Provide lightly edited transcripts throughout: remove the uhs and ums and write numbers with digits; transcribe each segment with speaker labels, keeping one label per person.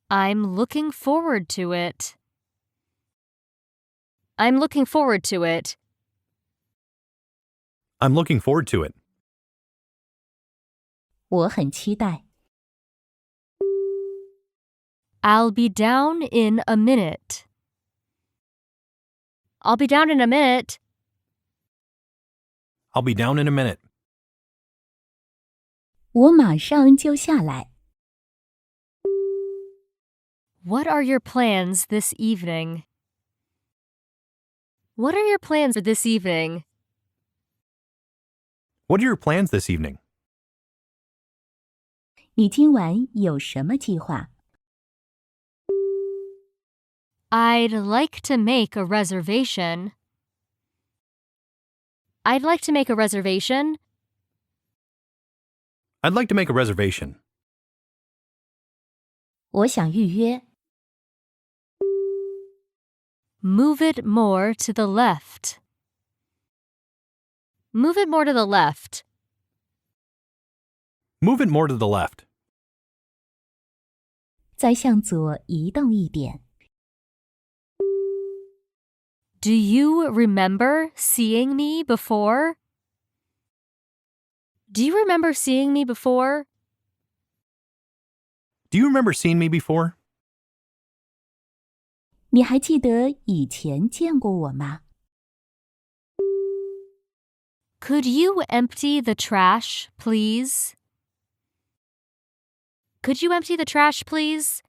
Speaker 1: I'm looking forward to it. I'm looking forward to it.
Speaker 2: I'm looking forward to it.
Speaker 3: 我很期待。
Speaker 1: I'll be down in a minute. I'll be down in a minute.
Speaker 2: I'll be down in a minute.
Speaker 3: 我马上就下来。
Speaker 1: What are your plans this evening? What are your plans for this evening?
Speaker 2: What are your plans this evening?
Speaker 3: 你今晚有什么计划？
Speaker 1: I'd like to make a reservation. I'd like to make a reservation.
Speaker 2: I'd like to make a reservation.
Speaker 3: 我想预约。
Speaker 1: Move it more to the left. Move it more to the left.
Speaker 2: Move it more to the left.
Speaker 3: 再向左移动一点。
Speaker 1: Do you remember seeing me before? Do you remember seeing me before?
Speaker 2: Do you remember seeing me before?
Speaker 3: 你还记得以前见过我吗？
Speaker 1: Could you empty the trash, please? Could you empty the trash, please?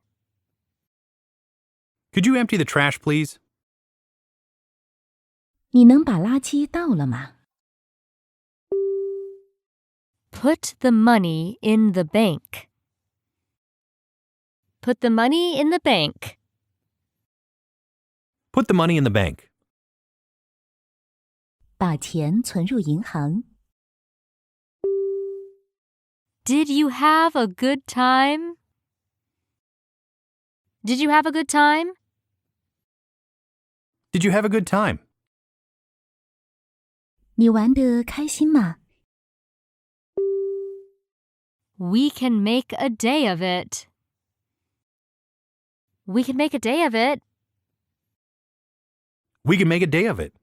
Speaker 2: Could you empty the trash, please?
Speaker 3: 你能把垃圾倒了吗？
Speaker 1: Put the money in the bank. Put the money in the bank.
Speaker 2: Put the money in the bank.
Speaker 3: 把钱存入银行。
Speaker 1: Did you have a good time? Did you have a good time?
Speaker 2: Did you have a good time?
Speaker 3: 你玩得开心吗？
Speaker 1: We can make a day of it. We can make a day of it.
Speaker 2: We can make a day of it.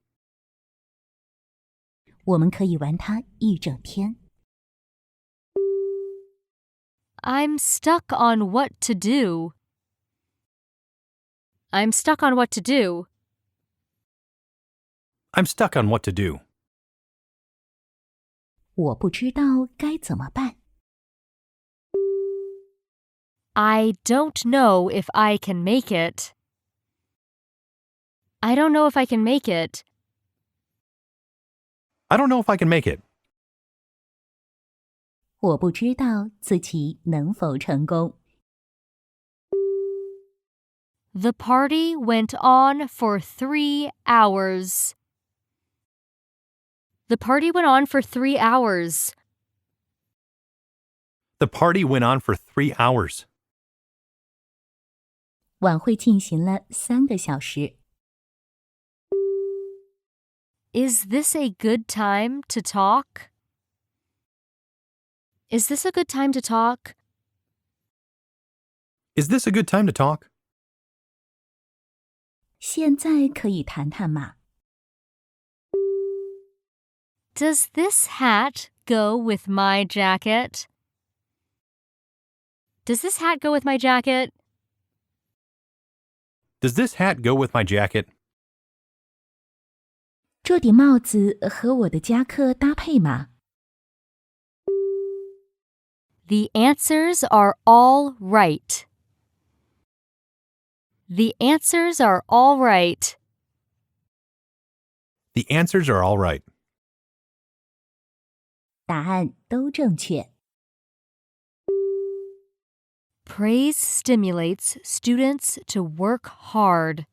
Speaker 3: 我们可以玩它一整天。
Speaker 1: I'm stuck on what to do. I'm stuck on what to do.
Speaker 2: I'm stuck on what to do.
Speaker 3: 我不知道该怎么办。
Speaker 1: I don't know if I can make it. I don't know if I can make it.
Speaker 2: I don't know if I can make it.
Speaker 3: 我不知道自己能否成功。
Speaker 1: The party went on for 3 hours. The party went on for 3 hours.
Speaker 2: The party went on for 3 hours.
Speaker 3: 晚会进行了3个小时。
Speaker 1: Is this a good time to talk? Is this a good time to talk?
Speaker 2: Is this a good time to talk?
Speaker 3: 现在可以谈谈吗？
Speaker 1: Does this hat go with my jacket? Does this hat go with my jacket?
Speaker 2: Does this hat go with my jacket?
Speaker 3: 这顶帽子和我的夹克搭配吗？
Speaker 1: The answers are all right. The answers are all right.
Speaker 2: The answers are all right.
Speaker 3: 答案都正确。
Speaker 1: Praise stimulates students to work hard.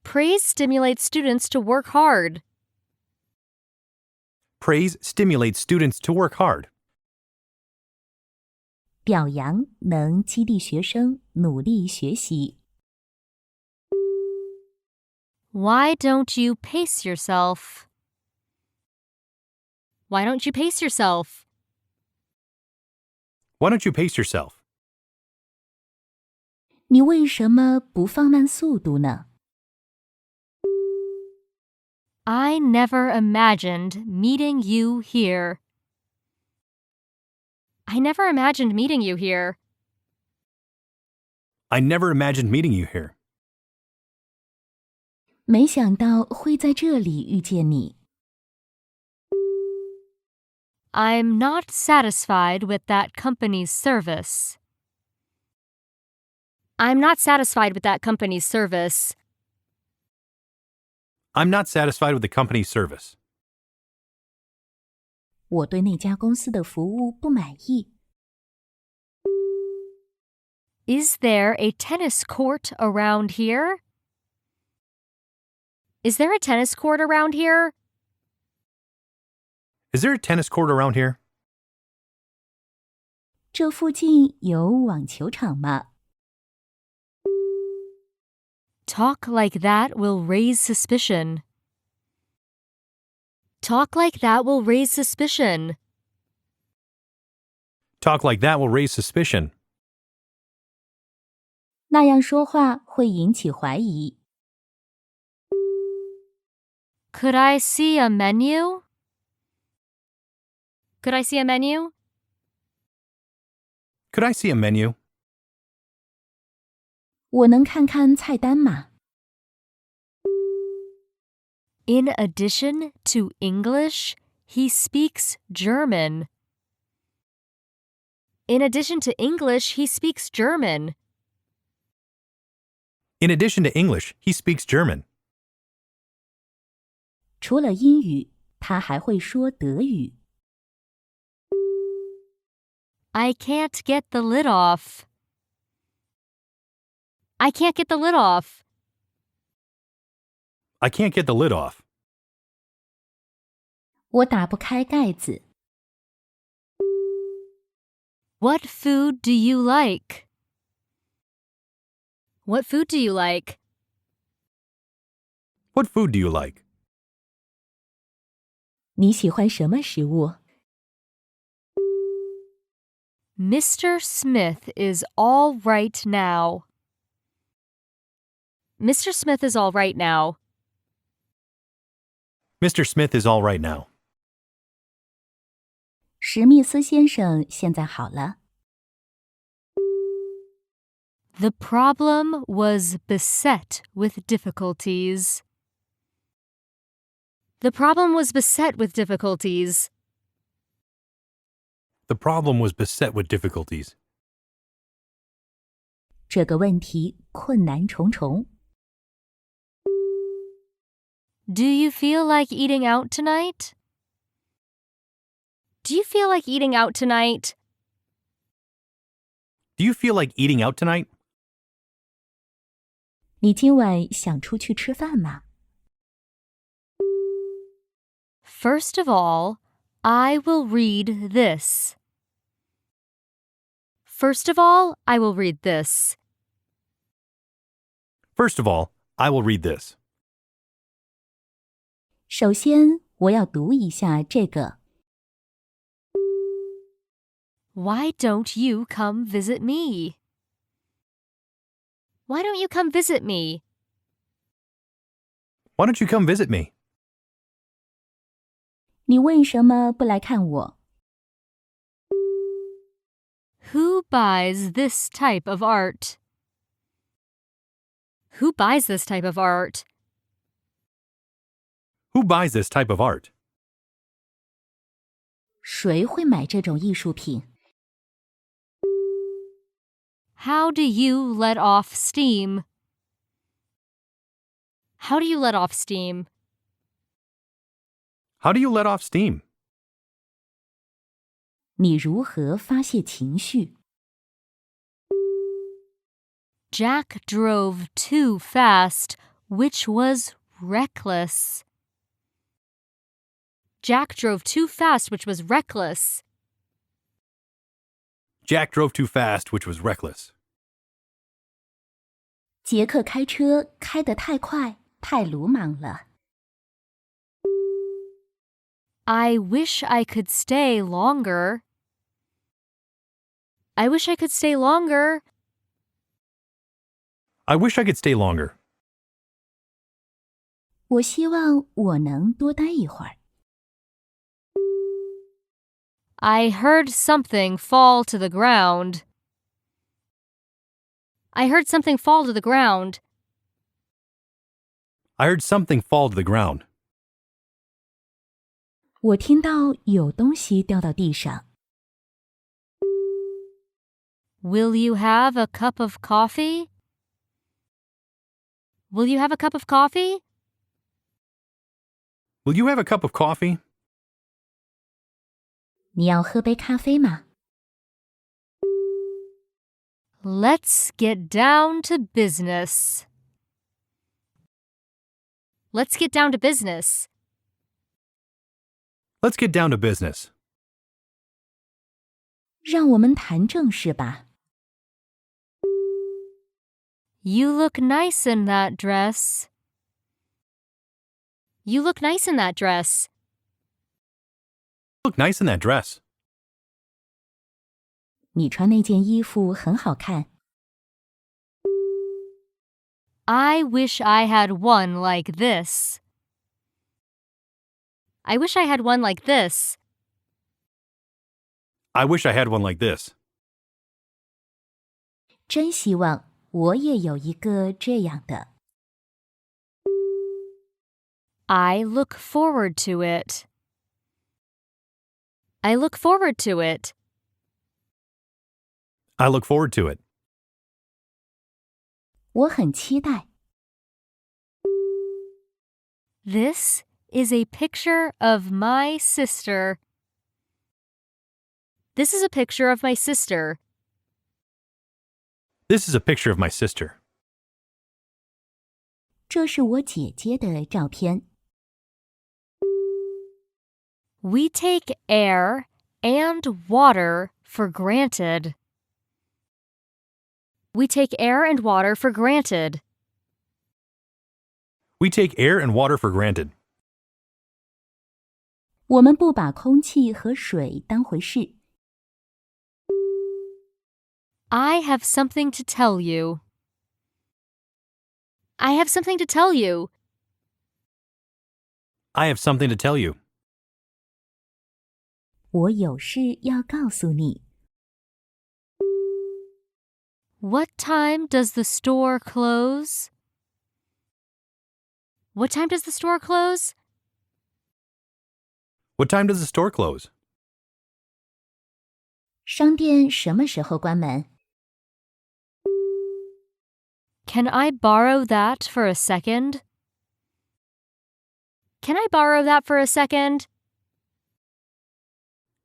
Speaker 1: Praise stimulates students to work hard.
Speaker 2: Praise stimulates students to work hard.
Speaker 3: 表扬能激励学生努力学习。
Speaker 1: Why don't you pace yourself? Why don't you pace yourself?
Speaker 2: Why don't you pace yourself?
Speaker 3: 你为什么不放慢速度呢？
Speaker 1: I never imagined meeting you here. I never imagined meeting you here.
Speaker 2: I never imagined meeting you here.
Speaker 3: 没想到会在这里遇见你。
Speaker 1: I'm not satisfied with that company's service. I'm not satisfied with that company's service.
Speaker 2: I'm not satisfied with the company's service.
Speaker 3: 我对那家公司的服务不满意。
Speaker 1: Is there a tennis court around here? Is there a tennis court around here?
Speaker 2: Is there a tennis court around here?
Speaker 3: 这附近有网球场吗？
Speaker 1: Talk like that will raise suspicion. Talk like that will raise suspicion.
Speaker 2: Talk like that will raise suspicion.
Speaker 3: 那样说话会引起怀疑。
Speaker 1: Could I see a menu? Could I see a menu?
Speaker 2: Could I see a menu?
Speaker 3: 我能看看菜单吗？
Speaker 1: In addition to English, he speaks German. In addition to English, he speaks German.
Speaker 2: In addition to English, he speaks German.
Speaker 3: 除了英语，他还会说德语。
Speaker 1: I can't get the lid off. I can't get the lid off.
Speaker 2: I can't get the lid off.
Speaker 3: 我打不开盖子。
Speaker 1: What food do you like? What food do you like?
Speaker 2: What food do you like?
Speaker 3: 你喜欢什么食物？
Speaker 1: Mr. Smith is all right now. Mr. Smith is all right now.
Speaker 2: Mr. Smith is all right now.
Speaker 3: 史密斯先生现在好了。
Speaker 1: The problem was beset with difficulties. The problem was beset with difficulties.
Speaker 2: The problem was beset with difficulties.
Speaker 3: 这个问题困难重重。
Speaker 1: Do you feel like eating out tonight? Do you feel like eating out tonight?
Speaker 2: Do you feel like eating out tonight?
Speaker 3: 你今晚想出去吃饭吗？
Speaker 1: First of all, I will read this. First of all, I will read this.
Speaker 2: First of all, I will read this.
Speaker 3: 首先，我要读一下这个。
Speaker 1: Why don't you come visit me? Why don't you come visit me?
Speaker 2: Why don't you come visit me?
Speaker 3: 你为什么不来看我？
Speaker 1: Who buys this type of art? Who buys this type of art?
Speaker 2: Who buys this type of art?
Speaker 3: 谁会买这种艺术品？
Speaker 1: How do you let off steam? How do you let off steam?
Speaker 2: How do you let off steam?
Speaker 3: 你如何发泄情绪？
Speaker 1: Jack drove too fast, which was reckless. Jack drove too fast, which was reckless.
Speaker 2: Jack drove too fast, which was reckless.
Speaker 3: 杰克开车开得太快，太鲁莽了。
Speaker 1: I wish I could stay longer. I wish I could stay longer.
Speaker 2: I wish I could stay longer.
Speaker 3: 我希望我能多待一会儿。
Speaker 1: I heard something fall to the ground. I heard something fall to the ground.
Speaker 2: I heard something fall to the ground.
Speaker 3: 我听到有东西掉到地上。
Speaker 1: Will you have a cup of coffee? Will you have a cup of coffee?
Speaker 2: Will you have a cup of coffee?
Speaker 3: 你要喝杯咖啡吗？
Speaker 1: Let's get down to business. Let's get down to business.
Speaker 2: Let's get down to business.
Speaker 3: 让我们谈正事吧。
Speaker 1: You look nice in that dress. You look nice in that dress.
Speaker 2: Look nice in that dress.
Speaker 3: 你穿那件衣服很好看。
Speaker 1: I wish I had one like this. I wish I had one like this.
Speaker 2: I wish I had one like this.
Speaker 3: 真希望我也有一个这样的。
Speaker 1: I look forward to it. I look forward to it.
Speaker 2: I look forward to it.
Speaker 3: 我很期待。
Speaker 1: This is a picture of my sister. This is a picture of my sister.
Speaker 2: This is a picture of my sister.
Speaker 3: 这是我姐姐的照片。
Speaker 1: We take air and water for granted. We take air and water for granted.
Speaker 2: We take air and water for granted.
Speaker 3: 我们不把空气和水当回事。
Speaker 1: I have something to tell you. I have something to tell you.
Speaker 2: I have something to tell you.
Speaker 3: 我有事要告诉你。
Speaker 1: What time does the store close? What time does the store close?
Speaker 2: What time does the store close?
Speaker 3: 商店什么时候关门？
Speaker 1: Can I borrow that for a second? Can I borrow that for a second?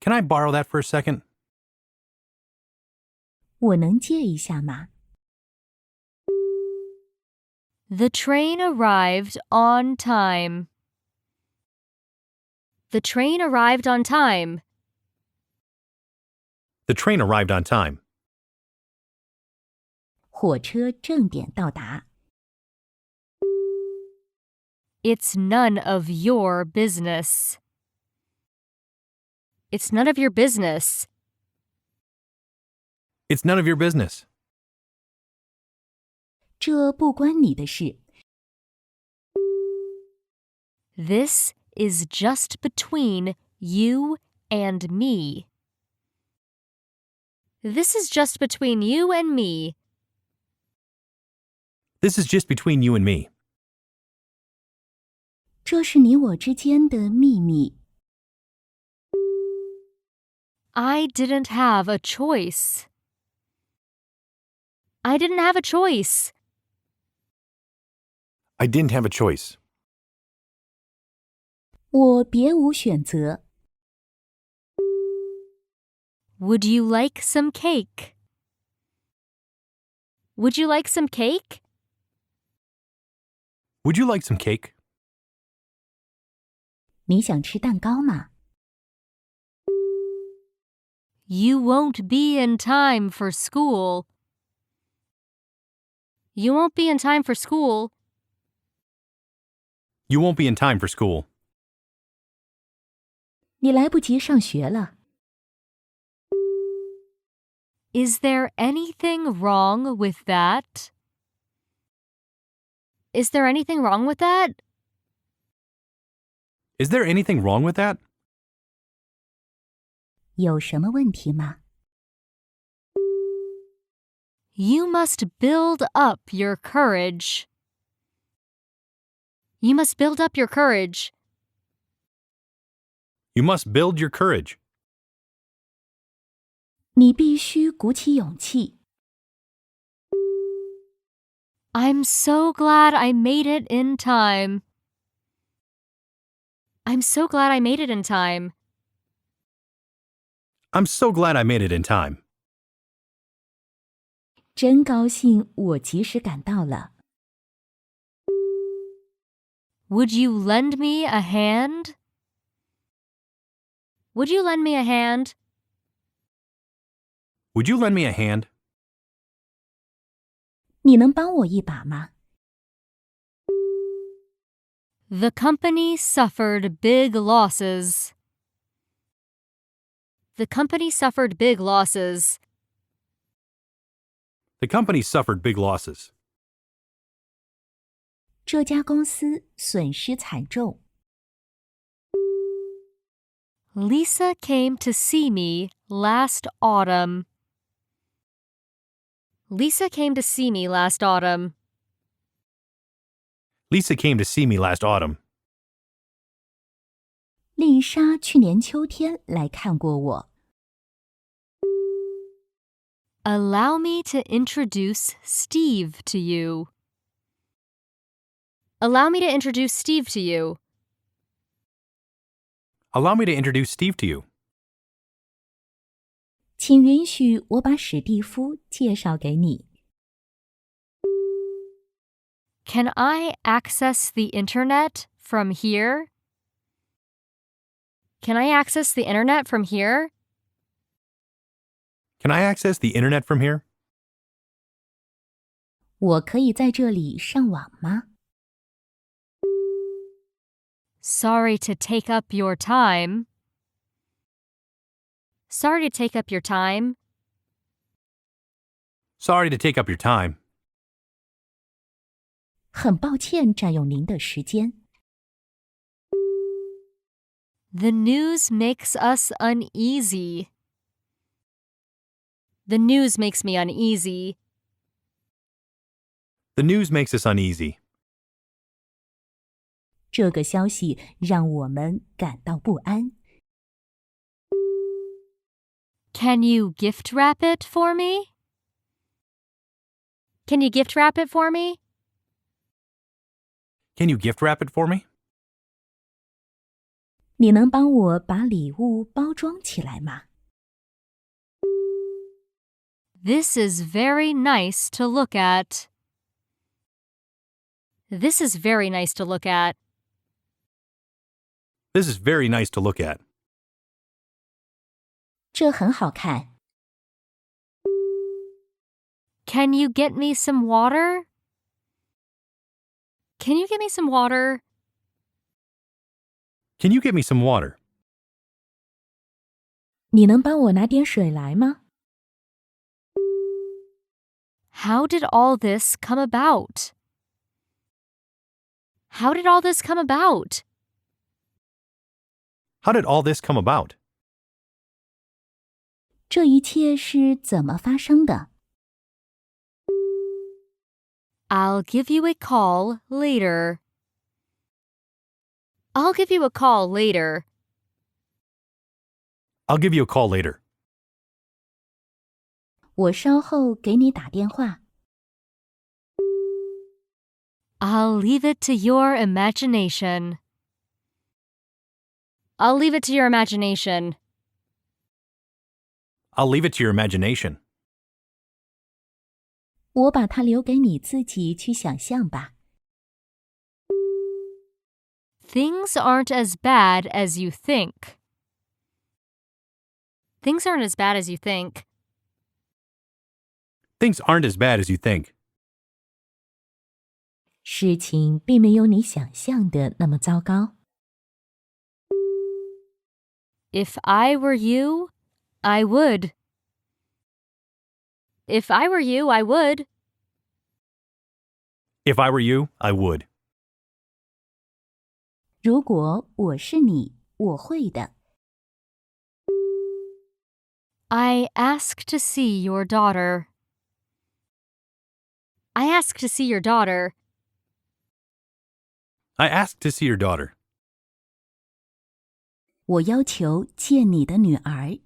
Speaker 2: Can I borrow that for a second?
Speaker 3: 我能借一下吗？
Speaker 1: The train arrived on time. The train arrived on time.
Speaker 2: The train arrived on time.
Speaker 3: 火车正点到达。
Speaker 1: It's none of your business. It's none of your business.
Speaker 2: It's none of your business.
Speaker 3: 这不关你的事。
Speaker 1: This is just between you and me. This is just between you and me.
Speaker 2: This is just between you and me.
Speaker 3: 这是你我之间的秘密。
Speaker 1: I didn't have a choice. I didn't have a choice.
Speaker 2: I didn't have a choice.
Speaker 3: 我别无选择。
Speaker 1: Would you like some cake? Would you like some cake?
Speaker 2: Would you like some cake?
Speaker 3: 你想吃蛋糕吗？
Speaker 1: You won't be in time for school. You won't be in time for school.
Speaker 2: You won't be in time for school.
Speaker 3: 你来不及上学了。
Speaker 1: Is there anything wrong with that? Is there anything wrong with that?
Speaker 2: Is there anything wrong with that?
Speaker 3: 有什么问题吗？
Speaker 1: You must build up your courage. You must build up your courage.
Speaker 2: You must build your courage.
Speaker 3: 你必须鼓起勇气。
Speaker 1: I'm so glad I made it in time. I'm so glad I made it in time.
Speaker 2: I'm so glad I made it in time.
Speaker 3: 真高兴我及时赶到了。
Speaker 1: Would you lend me a hand? Would you lend me a hand?
Speaker 2: Would you lend me a hand?
Speaker 3: 你能帮我一把吗？
Speaker 1: The company suffered big losses. The company suffered big losses.
Speaker 2: The company suffered big losses.
Speaker 3: 这家公司损失惨重。
Speaker 1: Lisa came to see me last autumn. Lisa came to see me last autumn.
Speaker 2: Lisa came to see me last autumn.
Speaker 3: 丽莎去年秋天来看过我。
Speaker 1: Allow me to introduce Steve to you. Allow me to introduce Steve to you.
Speaker 2: Allow me to introduce Steve to you.
Speaker 3: 请允许我把史蒂夫介绍给你。
Speaker 1: Can I access the internet from here? Can I access the internet from here?
Speaker 2: Can I access the internet from here?
Speaker 3: 我可以在这里上网吗？
Speaker 1: Sorry to take up your time. Sorry to take up your time.
Speaker 2: Sorry to take up your time.
Speaker 3: 很抱歉占用您的时间。
Speaker 1: The news makes us uneasy. The news makes me uneasy.
Speaker 2: The news makes us uneasy.
Speaker 3: 这个消息让我们感到不安。
Speaker 1: Can you gift wrap it for me? Can you gift wrap it for me?
Speaker 2: Can you gift wrap it for me?
Speaker 3: 你能帮我把礼物包装起来吗？
Speaker 1: This is very nice to look at. This is very nice to look at.
Speaker 2: This is very nice to look at.
Speaker 3: 这很好看。
Speaker 1: Can you get me some water? Can you get me some water?
Speaker 2: Can you get me some water?
Speaker 3: 你能帮我拿点水来吗？
Speaker 1: How did all this come about? How did all this come about?
Speaker 2: How did all this come about?
Speaker 3: 这一切是怎么发生的？
Speaker 1: I'll give you a call later. I'll give you a call later.
Speaker 2: I'll give you a call later.
Speaker 3: 我稍后给你打电话。
Speaker 1: I'll leave it to your imagination. I'll leave it to your imagination.
Speaker 2: I'll leave it to your imagination.
Speaker 3: 我把它留给你自己去想象吧。
Speaker 1: Things aren't as bad as you think. Things aren't as bad as you think.
Speaker 2: Things aren't as bad as you think.
Speaker 3: 事情并没有你想象的那么糟糕。
Speaker 1: If I were you, I would. If I were you, I would.
Speaker 2: If I were you, I would.
Speaker 3: 如果我是你，我会的。
Speaker 1: I ask to see your daughter. I ask to see your daughter.
Speaker 2: I asked to see your daughter.
Speaker 3: 我要求见你的女儿。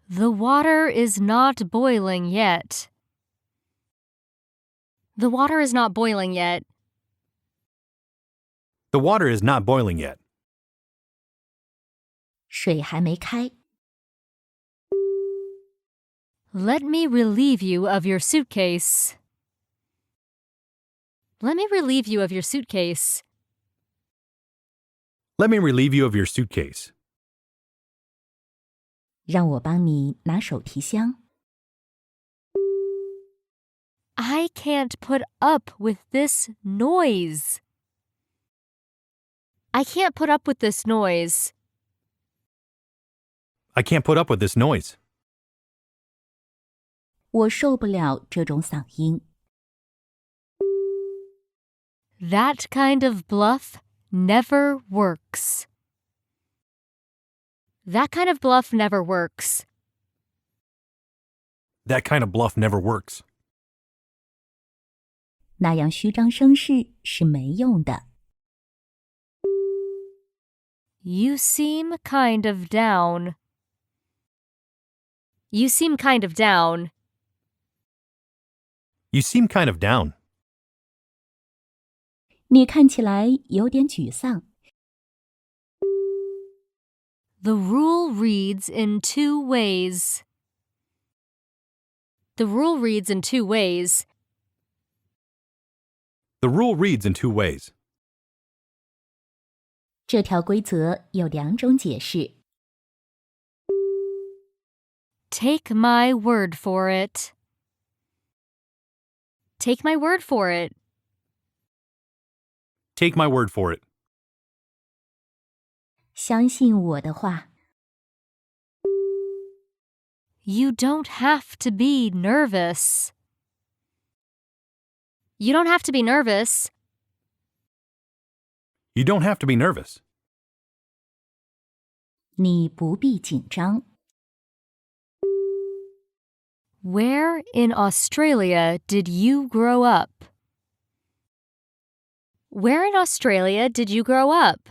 Speaker 1: The water is not boiling yet. The water is not boiling yet.
Speaker 2: The water is not boiling yet.
Speaker 3: 水还没开。
Speaker 1: Let me relieve you of your suitcase. Let me relieve you of your suitcase.
Speaker 2: Let me relieve you of your suitcase.
Speaker 3: 让我帮你拿手提箱。
Speaker 1: I can't put up with this noise. I can't put up with this noise.
Speaker 2: I can't put up with this noise.
Speaker 3: 我受不了这种嗓音。
Speaker 1: That kind of bluff never works. That kind of bluff never works.
Speaker 2: That kind of bluff never works.
Speaker 3: 那样虚张声势是没用的。
Speaker 1: You seem kind of down. You seem kind of down.
Speaker 2: You seem kind of down.
Speaker 3: 你看起来有点沮丧。
Speaker 1: The rule reads in two ways. The rule reads in two ways.
Speaker 2: The rule reads in two ways.
Speaker 3: 这条规则有两种解释。
Speaker 1: Take my word for it. Take my word for it.
Speaker 2: Take my word for it.
Speaker 3: 相信我的话。
Speaker 1: You don't have to be nervous. You don't have to be nervous.
Speaker 2: You don't have to be nervous.
Speaker 3: 你不必紧张。
Speaker 1: Where in Australia did you grow up? Where in Australia did you grow up?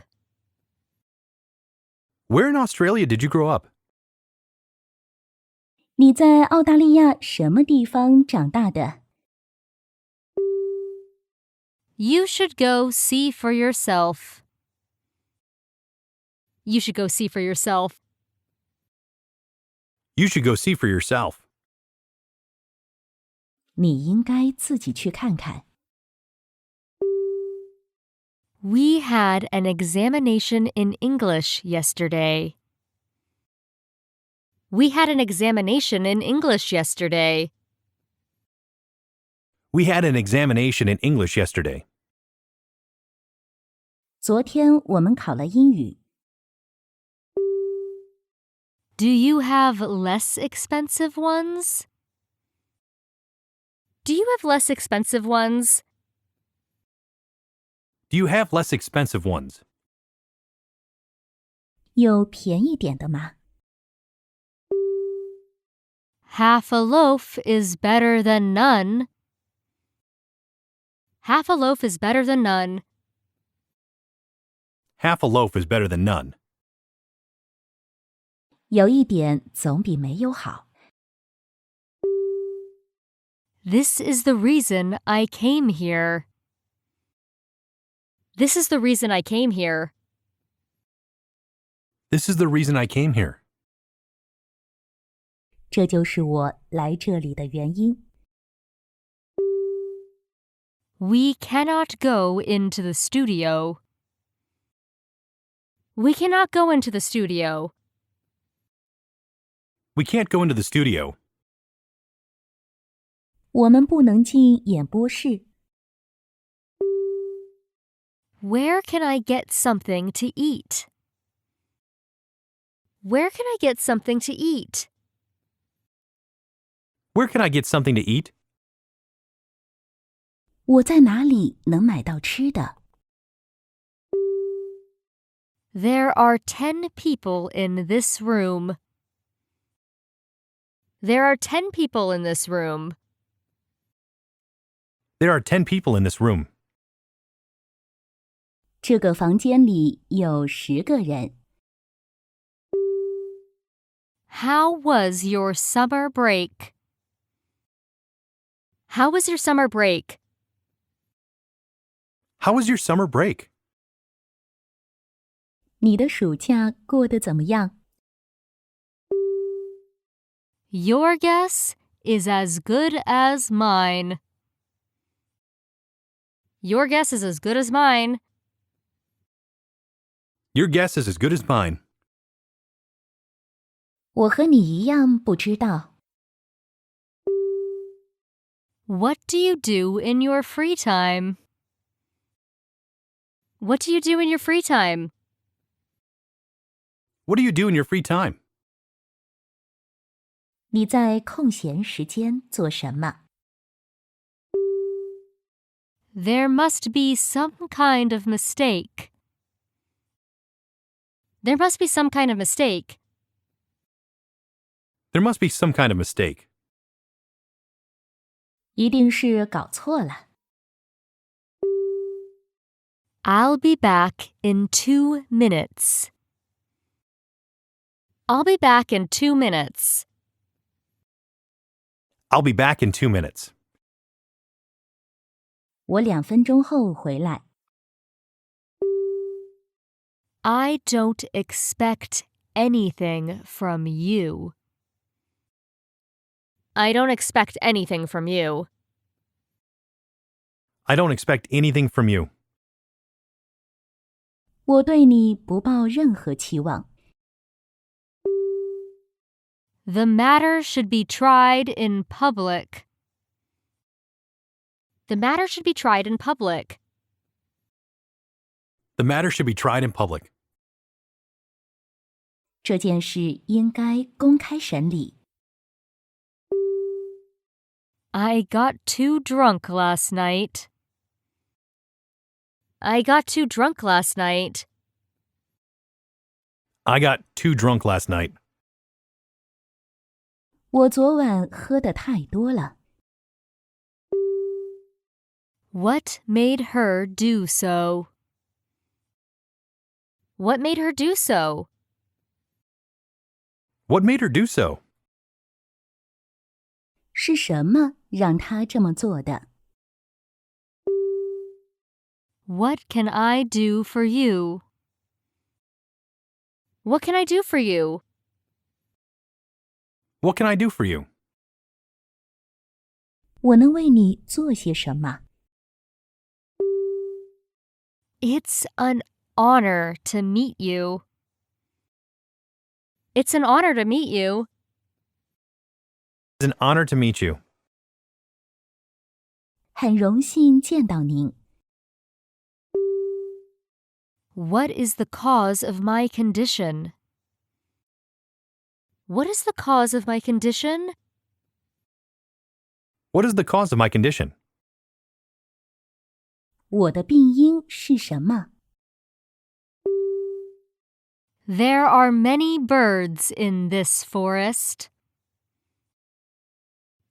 Speaker 2: Where in Australia did you grow up?
Speaker 3: 你在澳大利亚什么地方长大的？
Speaker 1: You should go see for yourself. You should go see for yourself.
Speaker 2: You should go see for yourself.
Speaker 3: 你应该自己去看看。
Speaker 1: We had an examination in English yesterday. We had an examination in English yesterday.
Speaker 2: We had an examination in English yesterday.
Speaker 3: 昨天我们考了英语。
Speaker 1: Do you have less expensive ones? Do you have less expensive ones?
Speaker 2: Do you have less expensive ones?
Speaker 3: 有便宜点的吗？
Speaker 1: Half a loaf is better than none. Half a loaf is better than none.
Speaker 2: Half a loaf is better than none.
Speaker 3: 有一点总比没有好。
Speaker 1: This is the reason I came here. This is the reason I came here.
Speaker 2: This is the reason I came here.
Speaker 3: 这就是我来这里的原因。
Speaker 1: We cannot go into the studio. We cannot go into the studio.
Speaker 2: We can't go into the studio.
Speaker 3: 我们不能进演播室。
Speaker 1: Where can I get something to eat? Where can I get something to eat?
Speaker 2: Where can I get something to eat?
Speaker 3: 我在哪里能买到吃的？
Speaker 1: There are 10 people in this room. There are 10 people in this room.
Speaker 2: There are 10 people in this room.
Speaker 3: 这个房间里有10个人。
Speaker 1: How was your summer break? How was your summer break?
Speaker 2: How was your summer break?
Speaker 3: 你的暑假过得怎么样？
Speaker 1: Your guess is as good as mine. Your guess is as good as mine.
Speaker 2: Your guess is as good as mine.
Speaker 3: 我和你一样不知道。
Speaker 1: What do you do in your free time? What do you do in your free time?
Speaker 2: What do you do in your free time?
Speaker 3: 你在空闲时间做什么？
Speaker 1: There must be some kind of mistake. There must be some kind of mistake.
Speaker 2: There must be some kind of mistake.
Speaker 3: 一定是搞错了。
Speaker 1: I'll be back in 2 minutes. I'll be back in 2 minutes.
Speaker 2: I'll be back in 2 minutes.
Speaker 3: 我2分钟后回来。
Speaker 1: I don't expect anything from you. I don't expect anything from you.
Speaker 2: I don't expect anything from you.
Speaker 3: 我对你不抱任何期望。
Speaker 1: The matter should be tried in public. The matter should be tried in public.
Speaker 2: The matter should be tried in public.
Speaker 3: 这件事应该公开审理。
Speaker 1: I got too drunk last night. I got too drunk last night.
Speaker 2: I got too drunk last night.
Speaker 3: 我昨晚喝得太多了。
Speaker 1: What made her do so? What made her do so?
Speaker 2: What made her do so?
Speaker 3: 是什么让他这么做的？
Speaker 1: What can I do for you? What can I do for you?
Speaker 2: What can I do for you?
Speaker 3: 我能为你做些什么？
Speaker 1: It's an honor to meet you. It's an honor to meet you.
Speaker 2: It's an honor to meet you.
Speaker 3: 很荣幸见到您。
Speaker 1: What is the cause of my condition? What is the cause of my condition?
Speaker 2: What is the cause of my condition?
Speaker 3: 我的病因是什么？
Speaker 1: There are many birds in this forest.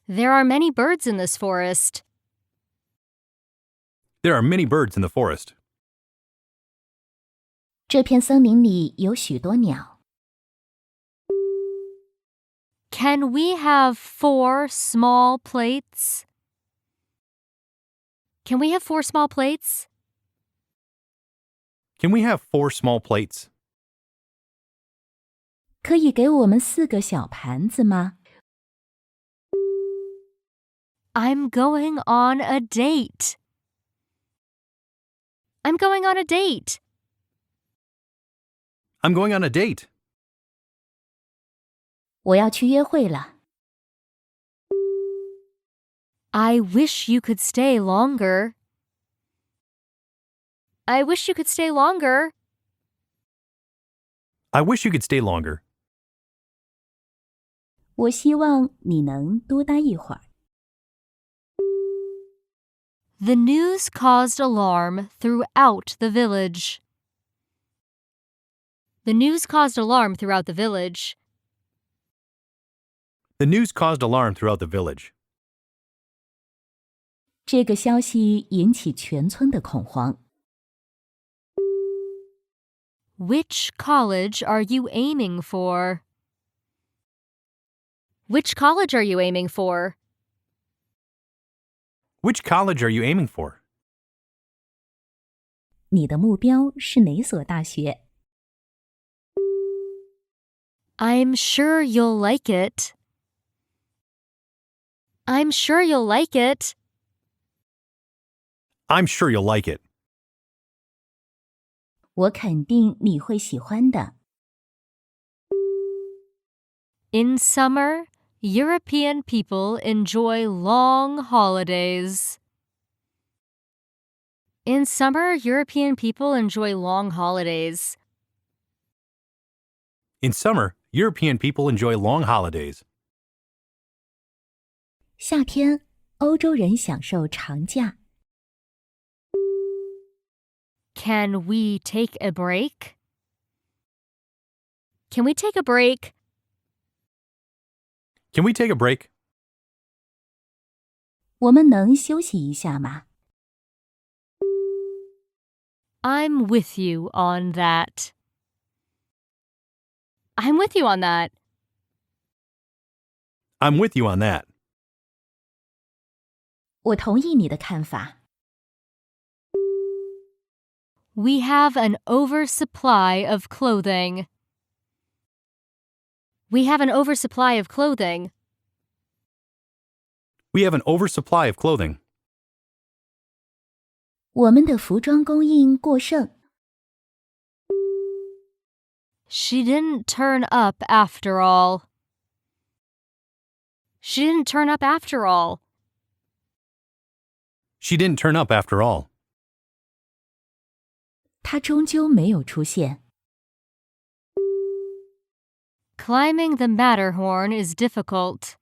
Speaker 1: There are many birds in this forest.
Speaker 2: There are many birds in the forest.
Speaker 3: 这片森林里有许多鸟。
Speaker 1: Can we have 4 small plates? Can we have 4 small plates?
Speaker 2: Can we have 4 small plates?
Speaker 3: 可以给我们4个小盘子吗？
Speaker 1: I'm going on a date. I'm going on a date.
Speaker 2: I'm going on a date.
Speaker 3: 我要去约会了。
Speaker 1: I wish you could stay longer. I wish you could stay longer.
Speaker 2: I wish you could stay longer.
Speaker 3: 我希望你能多待一会儿。
Speaker 1: The news caused alarm throughout the village. The news caused alarm throughout the village.
Speaker 2: The news caused alarm throughout the village.
Speaker 3: 这个消息引起全村的恐慌。
Speaker 1: Which college are you aiming for? Which college are you aiming for?
Speaker 2: Which college are you aiming for?
Speaker 3: 你的目标是哪所大学？
Speaker 1: I'm sure you'll like it. I'm sure you'll like it.
Speaker 2: I'm sure you'll like it.
Speaker 3: 我肯定你会喜欢的。
Speaker 1: In summer, European people enjoy long holidays. In summer, European people enjoy long holidays.
Speaker 2: In summer, European people enjoy long holidays.
Speaker 3: 夏天，欧洲人享受长假。
Speaker 1: Can we take a break? Can we take a break?
Speaker 2: Can we take a break?
Speaker 3: 我们能休息一下吗？
Speaker 1: I'm with you on that. I'm with you on that.
Speaker 2: I'm with you on that.
Speaker 3: 我同意你的看法。
Speaker 1: We have an oversupply of clothing. We have an oversupply of clothing.
Speaker 2: We have an oversupply of clothing.
Speaker 3: 我们的服装供应过剩。
Speaker 1: She didn't turn up after all. She didn't turn up after all.
Speaker 2: She didn't turn up after all.
Speaker 3: 她终究没有出现。
Speaker 1: Climbing the Matterhorn is difficult.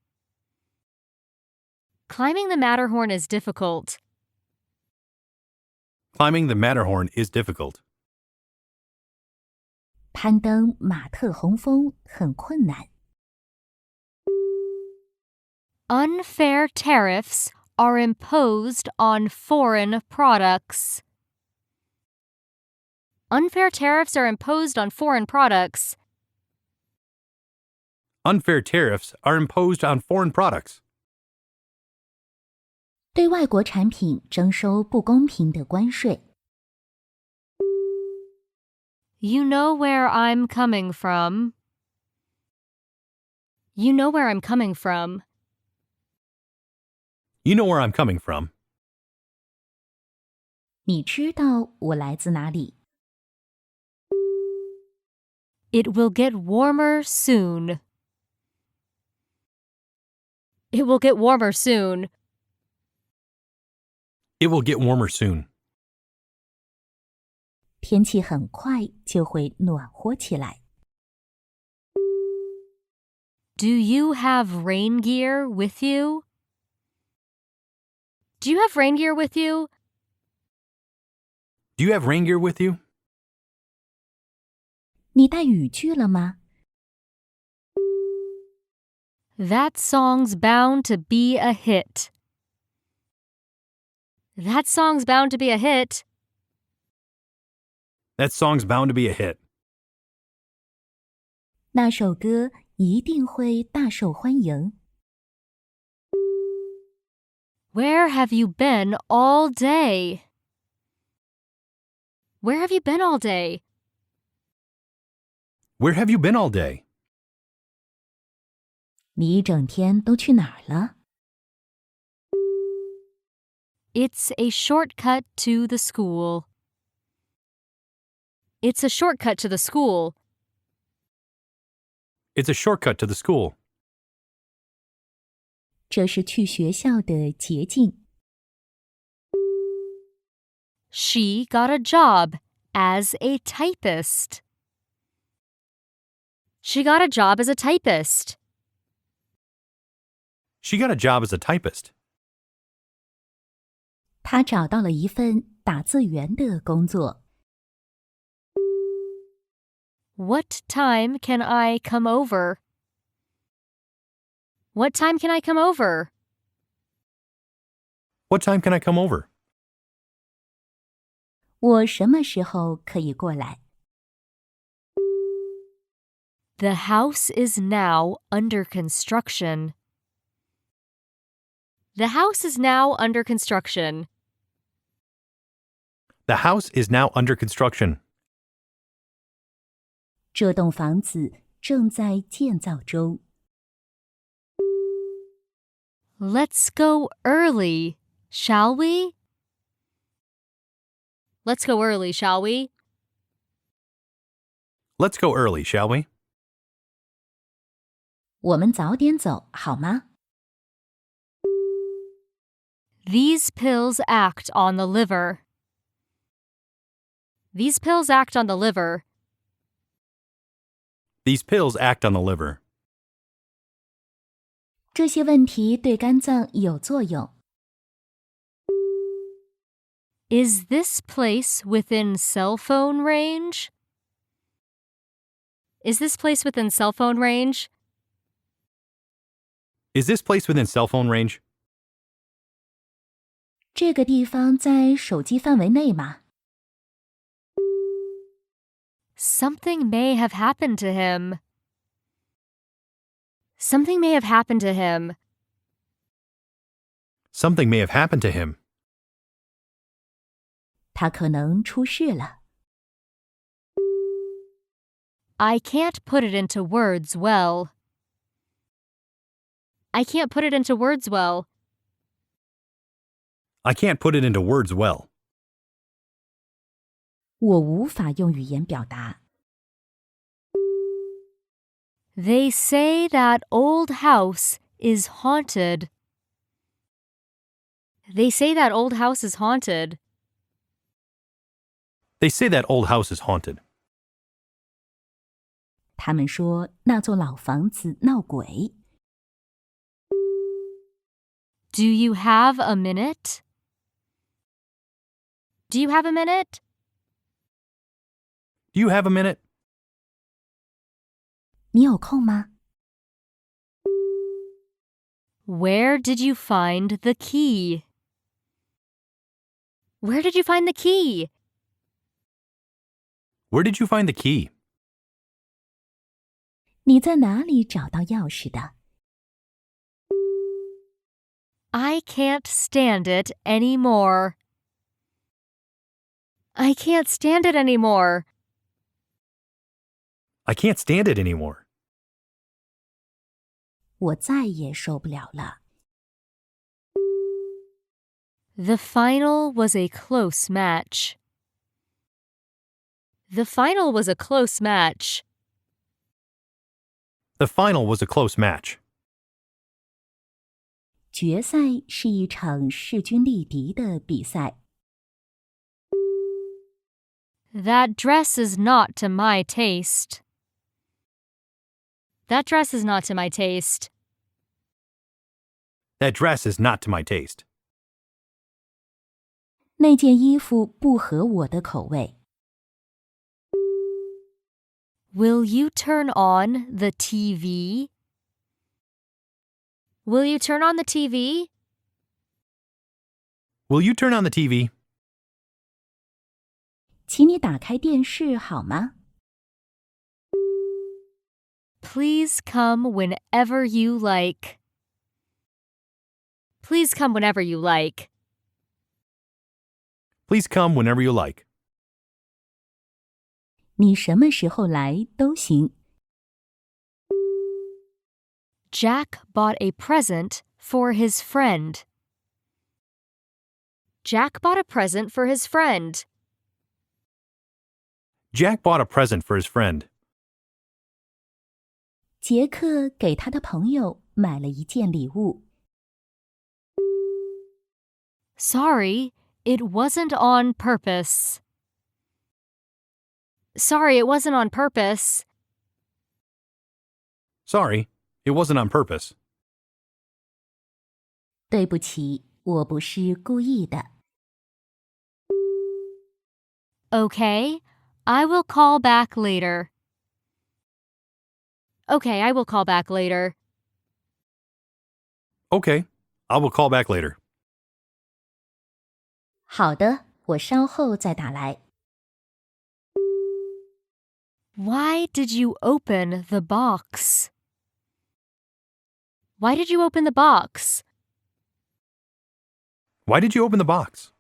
Speaker 1: Climbing the Matterhorn is difficult.
Speaker 2: Climbing the Matterhorn is difficult.
Speaker 3: 攀登马特洪峰很困难。
Speaker 1: Unfair tariffs are imposed on foreign products. Unfair tariffs are imposed on foreign products.
Speaker 2: Unfair tariffs are imposed on foreign products.
Speaker 3: 对外国产品征收不公平的关税。
Speaker 1: You know where I'm coming from. You know where I'm coming from.
Speaker 2: You know where I'm coming from.
Speaker 3: 你知道我来自哪里？
Speaker 1: It will get warmer soon. It will get warmer soon.
Speaker 2: It will get warmer soon.
Speaker 3: 天气很快就会暖和起来。
Speaker 1: Do you have rain gear with you? Do you have rain gear with you?
Speaker 2: Do you have rain gear with you?
Speaker 3: 你带雨具了吗？
Speaker 1: That song's bound to be a hit. That song's bound to be a hit.
Speaker 2: That song's bound to be a hit.
Speaker 3: 那首歌一定会大受欢迎。
Speaker 1: Where have you been all day? Where have you been all day?
Speaker 2: Where have you been all day?
Speaker 3: 你一整天都去哪儿了？
Speaker 1: It's a shortcut to the school. It's a shortcut to the school.
Speaker 2: It's a shortcut to the school.
Speaker 3: 这是去学校的捷径。
Speaker 1: She got a job as a typist. She got a job as a typist.
Speaker 2: She got a job as a typist.
Speaker 3: 他找到了一份打字员的工作。
Speaker 1: What time can I come over? What time can I come over?
Speaker 2: What time can I come over?
Speaker 3: 我什么时候可以过来？
Speaker 1: The house is now under construction. The house is now under construction.
Speaker 2: The house is now under construction.
Speaker 3: 这栋房子正在建造中。
Speaker 1: Let's go early, shall we? Let's go early, shall we?
Speaker 2: Let's go early, shall we?
Speaker 3: 我们早点走好吗？
Speaker 1: These pills act on the liver. These pills act on the liver.
Speaker 2: These pills act on the liver.
Speaker 3: 这些问题对肝脏有作用。
Speaker 1: Is this place within cell phone range? Is this place within cell phone range?
Speaker 2: Is this place within cell phone range?
Speaker 3: 这个地方在手机范围内吗？
Speaker 1: Something may have happened to him. Something may have happened to him.
Speaker 2: Something may have happened to him.
Speaker 3: 他可能出事了。
Speaker 1: I can't put it into words well. I can't put it into words well.
Speaker 2: I can't put it into words well.
Speaker 3: 我无法用语言表达。
Speaker 1: They say that old house is haunted. They say that old house is haunted.
Speaker 2: They say that old house is haunted.
Speaker 3: 他们说那座老房子闹鬼。
Speaker 1: Do you have a minute? Do you have a minute?
Speaker 2: Do you have a minute?
Speaker 3: 你有空吗？
Speaker 1: Where did you find the key? Where did you find the key?
Speaker 2: Where did you find the key?
Speaker 3: 你在哪里找到钥匙的？
Speaker 1: I can't stand it anymore. I can't stand it anymore.
Speaker 2: I can't stand it anymore.
Speaker 3: 我再也受不了了。
Speaker 1: The final was a close match. The final was a close match.
Speaker 2: The final was a close match.
Speaker 3: 决赛是一场势均力敌的比赛。
Speaker 1: That dress is not to my taste. That dress is not to my taste.
Speaker 2: That dress is not to my taste.
Speaker 3: 那件衣服不合我的口味。
Speaker 1: Will you turn on the TV? Will you turn on the TV?
Speaker 2: Will you turn on the TV?
Speaker 3: 请你打开电视好吗？
Speaker 1: Please come whenever you like. Please come whenever you like.
Speaker 2: Please come whenever you like.
Speaker 3: 你什么时候来都行。
Speaker 1: Jack bought a present for his friend. Jack bought a present for his friend.
Speaker 2: Jack bought a present for his friend.
Speaker 3: 杰克给他的朋友买了一件礼物。
Speaker 1: Sorry, it wasn't on purpose. Sorry, it wasn't on purpose.
Speaker 2: Sorry, it wasn't on purpose.
Speaker 3: 对不起，我不是故意的。
Speaker 1: Okay, I will call back later. Okay, I will call back later.
Speaker 2: Okay, I will call back later.
Speaker 3: 好的，我稍后再打来。
Speaker 1: Why did you open the box? Why did you open the box?
Speaker 2: Why did you open the box?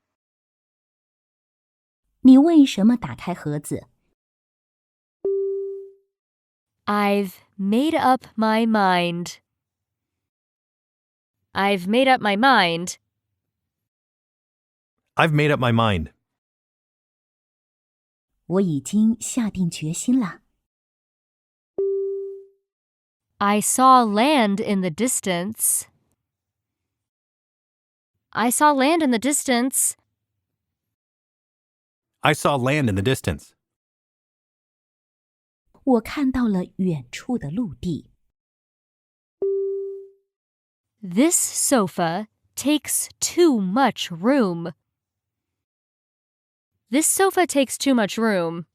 Speaker 3: 你为什么打开盒子？
Speaker 1: I've made up my mind. I've made up my mind.
Speaker 2: I've made up my mind.
Speaker 3: 我已经下定决心了。
Speaker 1: I saw land in the distance. I saw land in the distance.
Speaker 2: I saw land in the distance.
Speaker 3: 我看到了远处的陆地。
Speaker 1: This sofa takes too much room. This sofa takes too much room.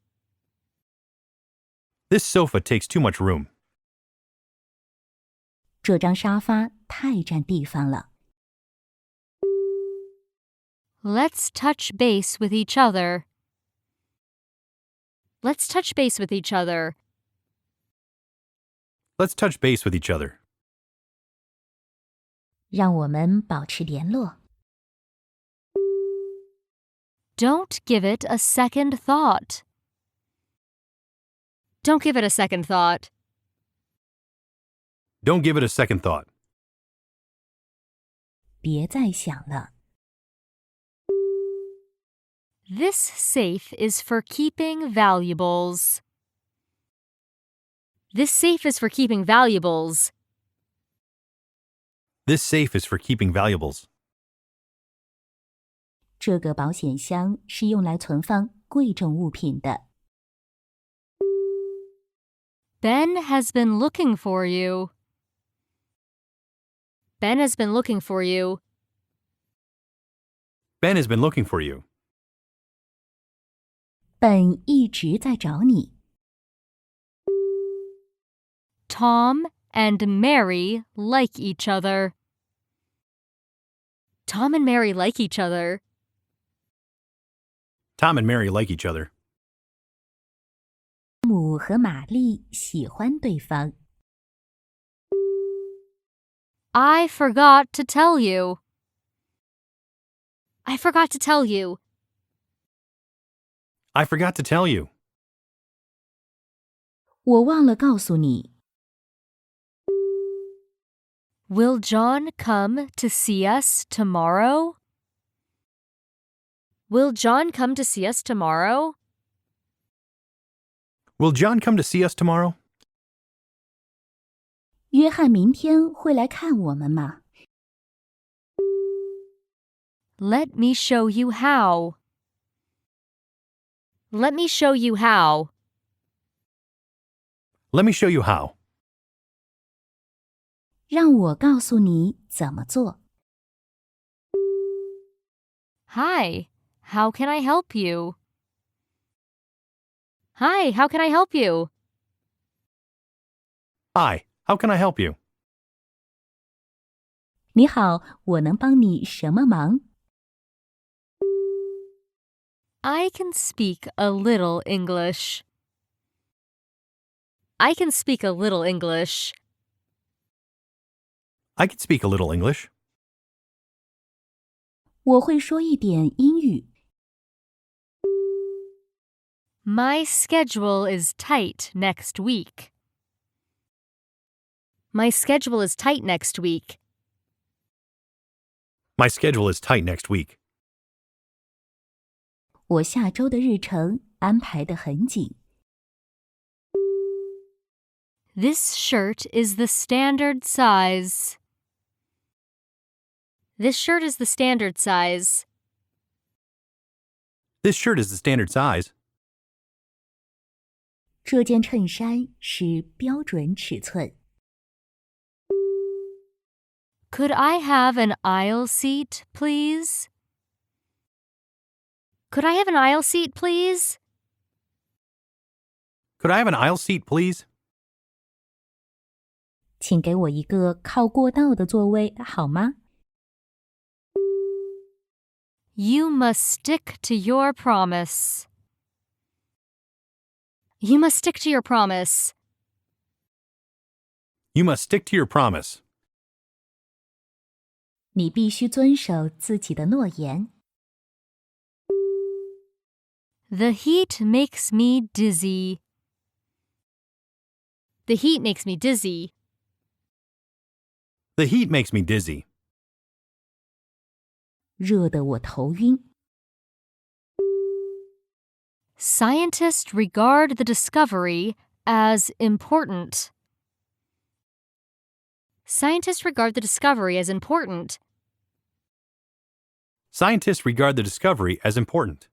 Speaker 2: This sofa takes too much room.
Speaker 3: 这张沙发太占地方了。
Speaker 1: Let's touch base with each other. Let's touch base with each other.
Speaker 2: Let's touch base with each other.
Speaker 3: 让我们保持联络。
Speaker 1: Don't give it a second thought. Don't give it a second thought.
Speaker 2: Don't give it a second thought.
Speaker 3: 别再想了。
Speaker 1: This safe is for keeping valuables. This safe is for keeping valuables.
Speaker 2: This safe is for keeping valuables.
Speaker 3: 这个保险箱是用来存放贵重物品的。
Speaker 1: Ben has been looking for you. Ben has been looking for you.
Speaker 2: Ben has been looking for you.
Speaker 3: 本一直在找你。
Speaker 1: Tom and Mary like each other. Tom and Mary like each other.
Speaker 2: Tom and Mary like each other.
Speaker 3: 姆和玛丽喜欢对方。
Speaker 1: I forgot to tell you. I forgot to tell you.
Speaker 2: I forgot to tell you.
Speaker 3: 我忘了告诉你。
Speaker 1: Will John come to see us tomorrow? Will John come to see us tomorrow?
Speaker 2: Will John come to see us tomorrow?
Speaker 3: 约翰明天会来看我们吗？
Speaker 1: Let me show you how. Let me show you how.
Speaker 2: Let me show you how.
Speaker 3: 让我告诉你怎么做。
Speaker 1: Hi, how can I help you? Hi, how can I help you?
Speaker 2: Hi, how can I help you?
Speaker 3: 你好，我能帮你什么忙？
Speaker 1: I can speak a little English. I can speak a little English.
Speaker 2: I can speak a little English.
Speaker 3: 我会说一点英语。
Speaker 1: My schedule is tight next week. My schedule is tight next week.
Speaker 2: My schedule is tight next week.
Speaker 3: 我下周的日程安排得很紧。
Speaker 1: This shirt is the standard size. This shirt is the standard size.
Speaker 2: This shirt is the standard size.
Speaker 3: 这件衬衫是标准尺寸。
Speaker 1: Could I have an aisle seat, please? Could I have an aisle seat, please?
Speaker 2: Could I have an aisle seat, please?
Speaker 3: 请给我一个靠过道的座位，好吗？
Speaker 1: You must stick to your promise. You must stick to your promise.
Speaker 2: You must stick to your promise.
Speaker 3: 你必须遵守自己的诺言。
Speaker 1: The heat makes me dizzy. The heat makes me dizzy.
Speaker 2: The heat makes me dizzy.
Speaker 3: 热得我头晕。
Speaker 1: Scientists regard the discovery as important. Scientists regard the discovery as important.
Speaker 2: Scientists regard the discovery as important.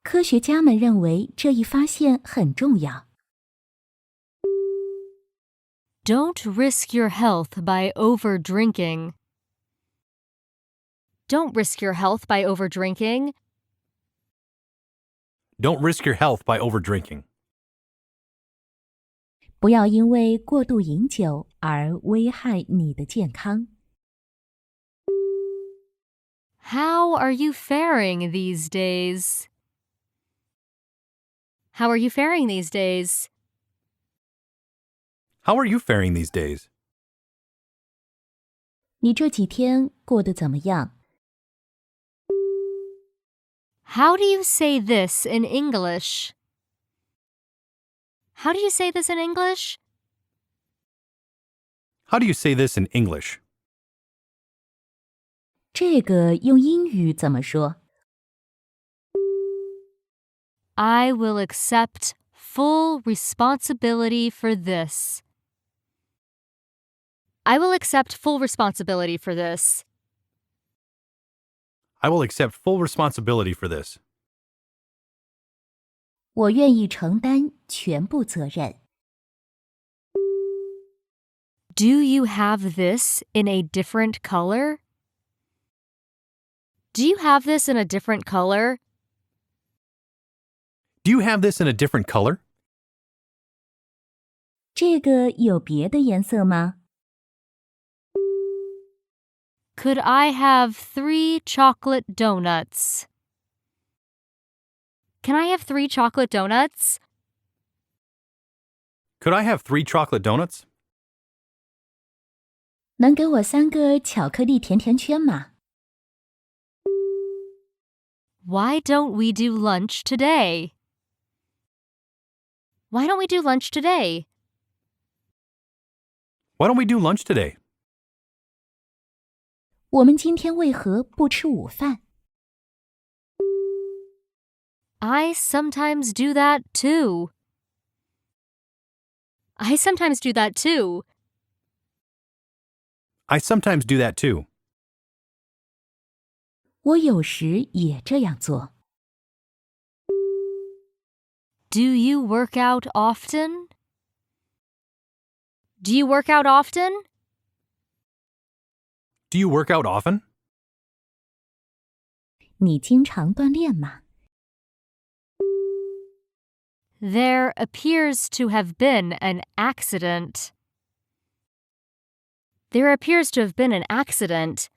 Speaker 3: 科学家们认为这一发现很重要。
Speaker 1: Don't risk your health by overdrinking. Don't risk your health by overdrinking.
Speaker 2: Don't risk your health by overdrinking.
Speaker 3: 不要因为过度饮酒而危害你的健康。
Speaker 1: How are you faring these days? How are you faring these days?
Speaker 2: How are you faring these days?
Speaker 3: 你这几天过得怎么样？
Speaker 1: How do you say this in English? How do you say this in English?
Speaker 2: How do you say this in English?
Speaker 3: 这个用英语怎么说？
Speaker 1: I will accept full responsibility for this. I will accept full responsibility for this.
Speaker 2: I will accept full responsibility for this.
Speaker 3: 我愿意承担全部责任。
Speaker 1: Do you have this in a different color? Do you have this in a different color?
Speaker 2: Do you have this in a different color?
Speaker 3: 这个有别的颜色吗？
Speaker 1: Could I have 3 chocolate donuts? Can I have 3 chocolate donuts?
Speaker 2: Could I have 3 chocolate donuts?
Speaker 3: 能给我3个巧克力甜甜圈吗？
Speaker 1: Why don't we do lunch today? Why don't we do lunch today?
Speaker 2: Why don't we do lunch today?
Speaker 3: 我们今天为何不吃午饭？
Speaker 1: I sometimes do that too. I sometimes do that too.
Speaker 2: I sometimes do that too.
Speaker 3: 我有时也这样做。
Speaker 1: Do you work out often? Do you work out often?
Speaker 2: Do you work out often?
Speaker 3: 你经常锻炼吗？
Speaker 1: There appears to have been an accident. There appears to have been an accident.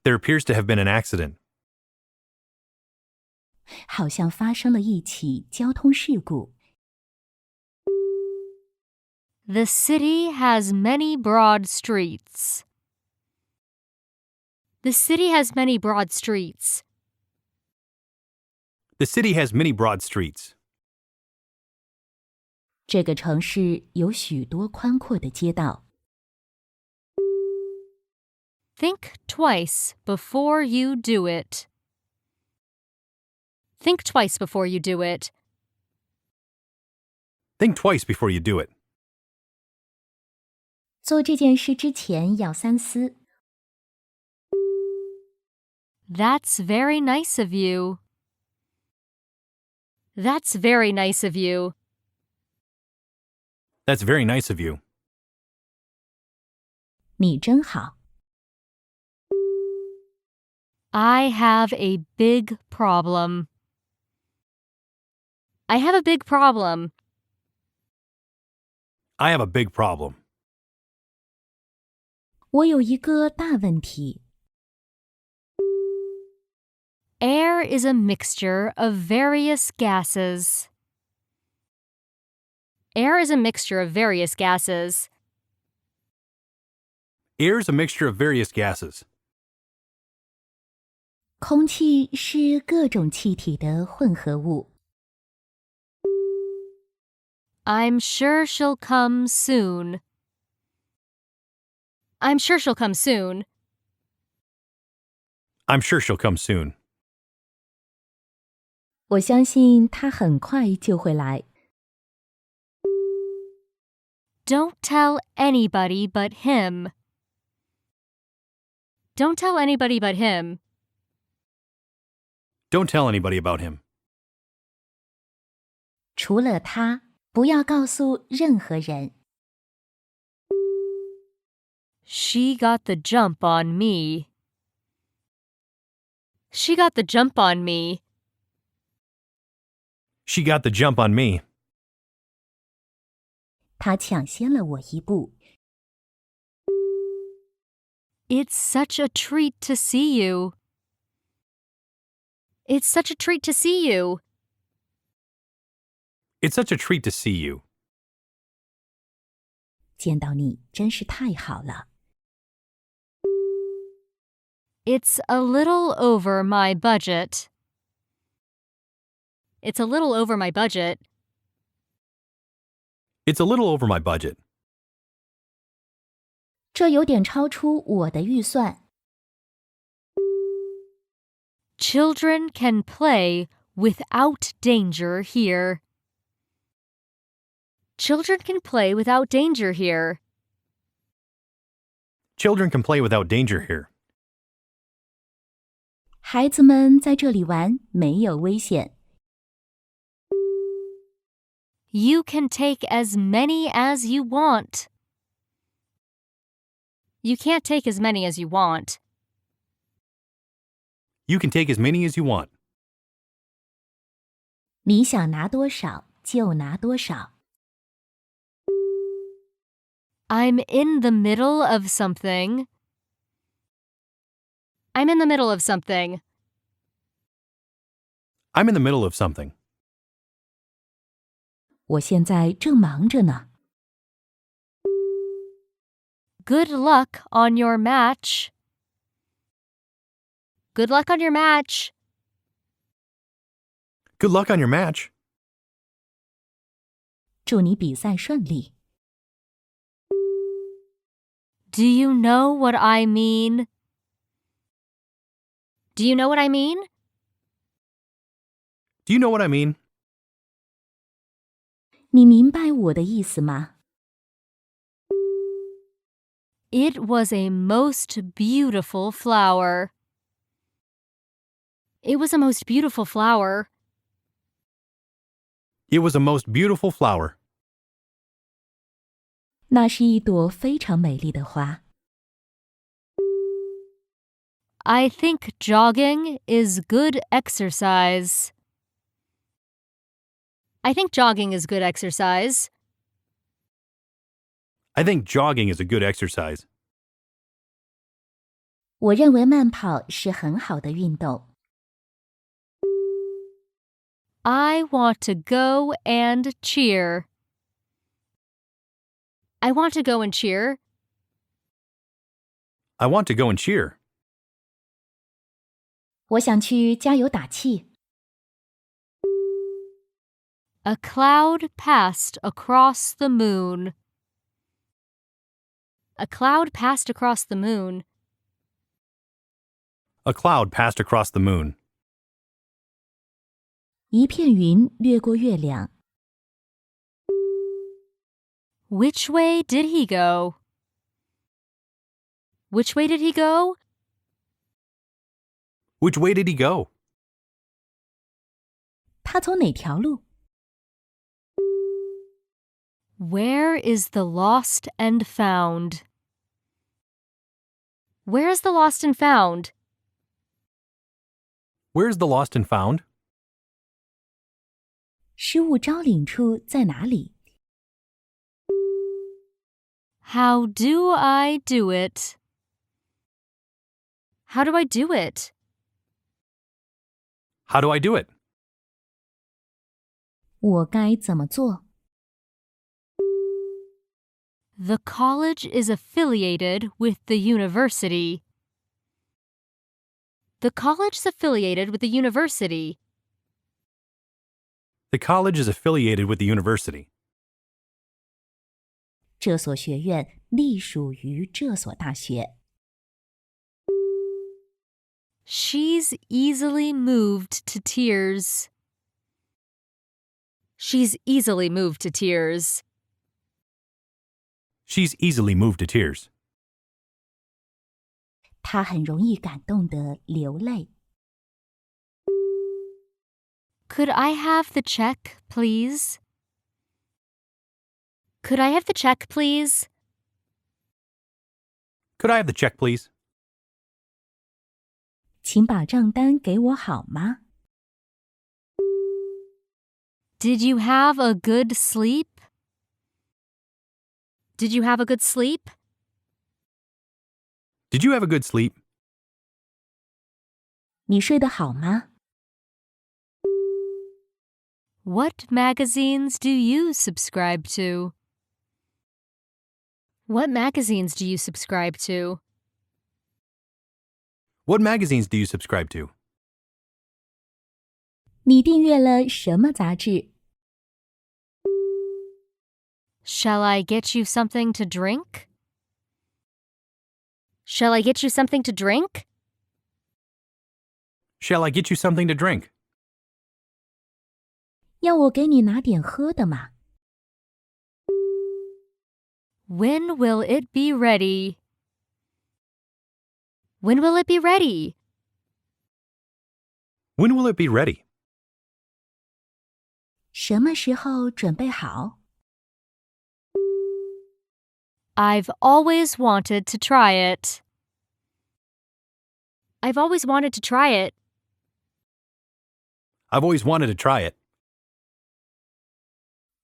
Speaker 2: There appears to have been an accident.
Speaker 3: 好像发生了一起交通事故。
Speaker 1: The city has many broad streets. The city has many broad streets.
Speaker 2: The city has many broad streets.
Speaker 3: 这个城市有许多宽阔的街道。
Speaker 1: Think twice before you do it. Think twice before you do it.
Speaker 2: Think twice before you do it.
Speaker 3: 做这件事之前要三思。
Speaker 1: That's very nice of you. That's very nice of you.
Speaker 2: That's very nice of you.
Speaker 3: 你真好。
Speaker 1: I have a big problem. I have a big problem.
Speaker 2: I have a big problem.
Speaker 3: 我有一个大问题。
Speaker 1: Air is a mixture of various gases. Air is a mixture of various gases.
Speaker 2: Air is a mixture of various gases.
Speaker 3: 空气是各种气体的混合物。
Speaker 1: I'm sure she'll come soon. I'm sure she'll come soon.
Speaker 2: I'm sure she'll come soon.
Speaker 3: 我相信他很快就会来。
Speaker 1: Don't tell anybody but him. Don't tell anybody but him.
Speaker 2: Don't tell anybody about him.
Speaker 3: 除了他，不要告诉任何人。
Speaker 1: She got the jump on me. She got the jump on me.
Speaker 2: She got the jump on me.
Speaker 3: 他抢先了我一步。
Speaker 1: It's such a treat to see you. It's such a treat to see you.
Speaker 2: It's such a treat to see you.
Speaker 3: 见到你真是太好了。
Speaker 1: It's a little over my budget. It's a little over my budget.
Speaker 2: It's a little over my budget.
Speaker 3: 这有点超出我的预算。
Speaker 1: Children can play without danger here. Children can play without danger here.
Speaker 2: Children can play without danger here.
Speaker 3: 孩子们在这里玩没有危险。
Speaker 1: You can take as many as you want. You can't take as many as you want.
Speaker 2: You can take as many as you want.
Speaker 3: 你想拿多少就拿多少。
Speaker 1: I'm in the middle of something. I'm in the middle of something.
Speaker 2: I'm in the middle of something.
Speaker 3: 我现在正忙着呢。
Speaker 1: Good luck on your match. Good luck on your match.
Speaker 2: Good luck on your match.
Speaker 3: 祝你比赛顺利。
Speaker 1: Do you know what I mean? Do you know what I mean?
Speaker 2: Do you know what I mean?
Speaker 3: 你明白我的意思吗？
Speaker 1: It was a most beautiful flower. It was a most beautiful flower.
Speaker 2: It was a most beautiful flower.
Speaker 3: 那是一朵非常美丽的花。
Speaker 1: I think jogging is good exercise. I think jogging is good exercise.
Speaker 2: I think jogging is a good exercise.
Speaker 3: 我认为慢跑是很好的运动。
Speaker 1: I want to go and cheer. I want to go and cheer.
Speaker 2: I want to go and cheer.
Speaker 3: 我想去加油打气。
Speaker 1: A cloud passed across the moon. A cloud passed across the moon.
Speaker 2: A cloud passed across the moon.
Speaker 3: 一片云掠过月亮。
Speaker 1: Which way did he go? Which way did he go?
Speaker 2: Which way did he go?
Speaker 3: 他从哪条路？
Speaker 1: Where is the lost and found? Where is the lost and found?
Speaker 2: Where's the lost and found?
Speaker 3: 失物招领处在哪里？
Speaker 1: How do I do it? How do I do it?
Speaker 2: How do I do it?
Speaker 3: 我该怎么做？
Speaker 1: The college is affiliated with the university. The college is affiliated with the university.
Speaker 2: The college is affiliated with the university.
Speaker 3: 这所学院隶属于这所大学。
Speaker 1: She's easily moved to tears. She's easily moved to tears.
Speaker 2: She's easily moved to tears.
Speaker 3: 她很容易感动得流泪。
Speaker 1: Could I have the check, please? Could I have the check, please?
Speaker 2: Could I have the check, please?
Speaker 3: 请把账单给我好吗？
Speaker 1: Did you have a good sleep? Did you have a good sleep?
Speaker 2: Did you have a good sleep?
Speaker 3: 你睡得好吗？
Speaker 1: What magazines do you subscribe to? What magazines do you subscribe to?
Speaker 2: What magazines do you subscribe to?
Speaker 3: 你订阅了什么杂志？
Speaker 1: Shall I get you something to drink? Shall I get you something to drink?
Speaker 2: Shall I get you something to drink?
Speaker 3: 要我给你拿点喝的吗？
Speaker 1: When will it be ready? When will it be ready?
Speaker 2: When will it be ready?
Speaker 3: 什么时候准备好？
Speaker 1: I've always wanted to try it. I've always wanted to try it.
Speaker 2: I've always wanted to try it.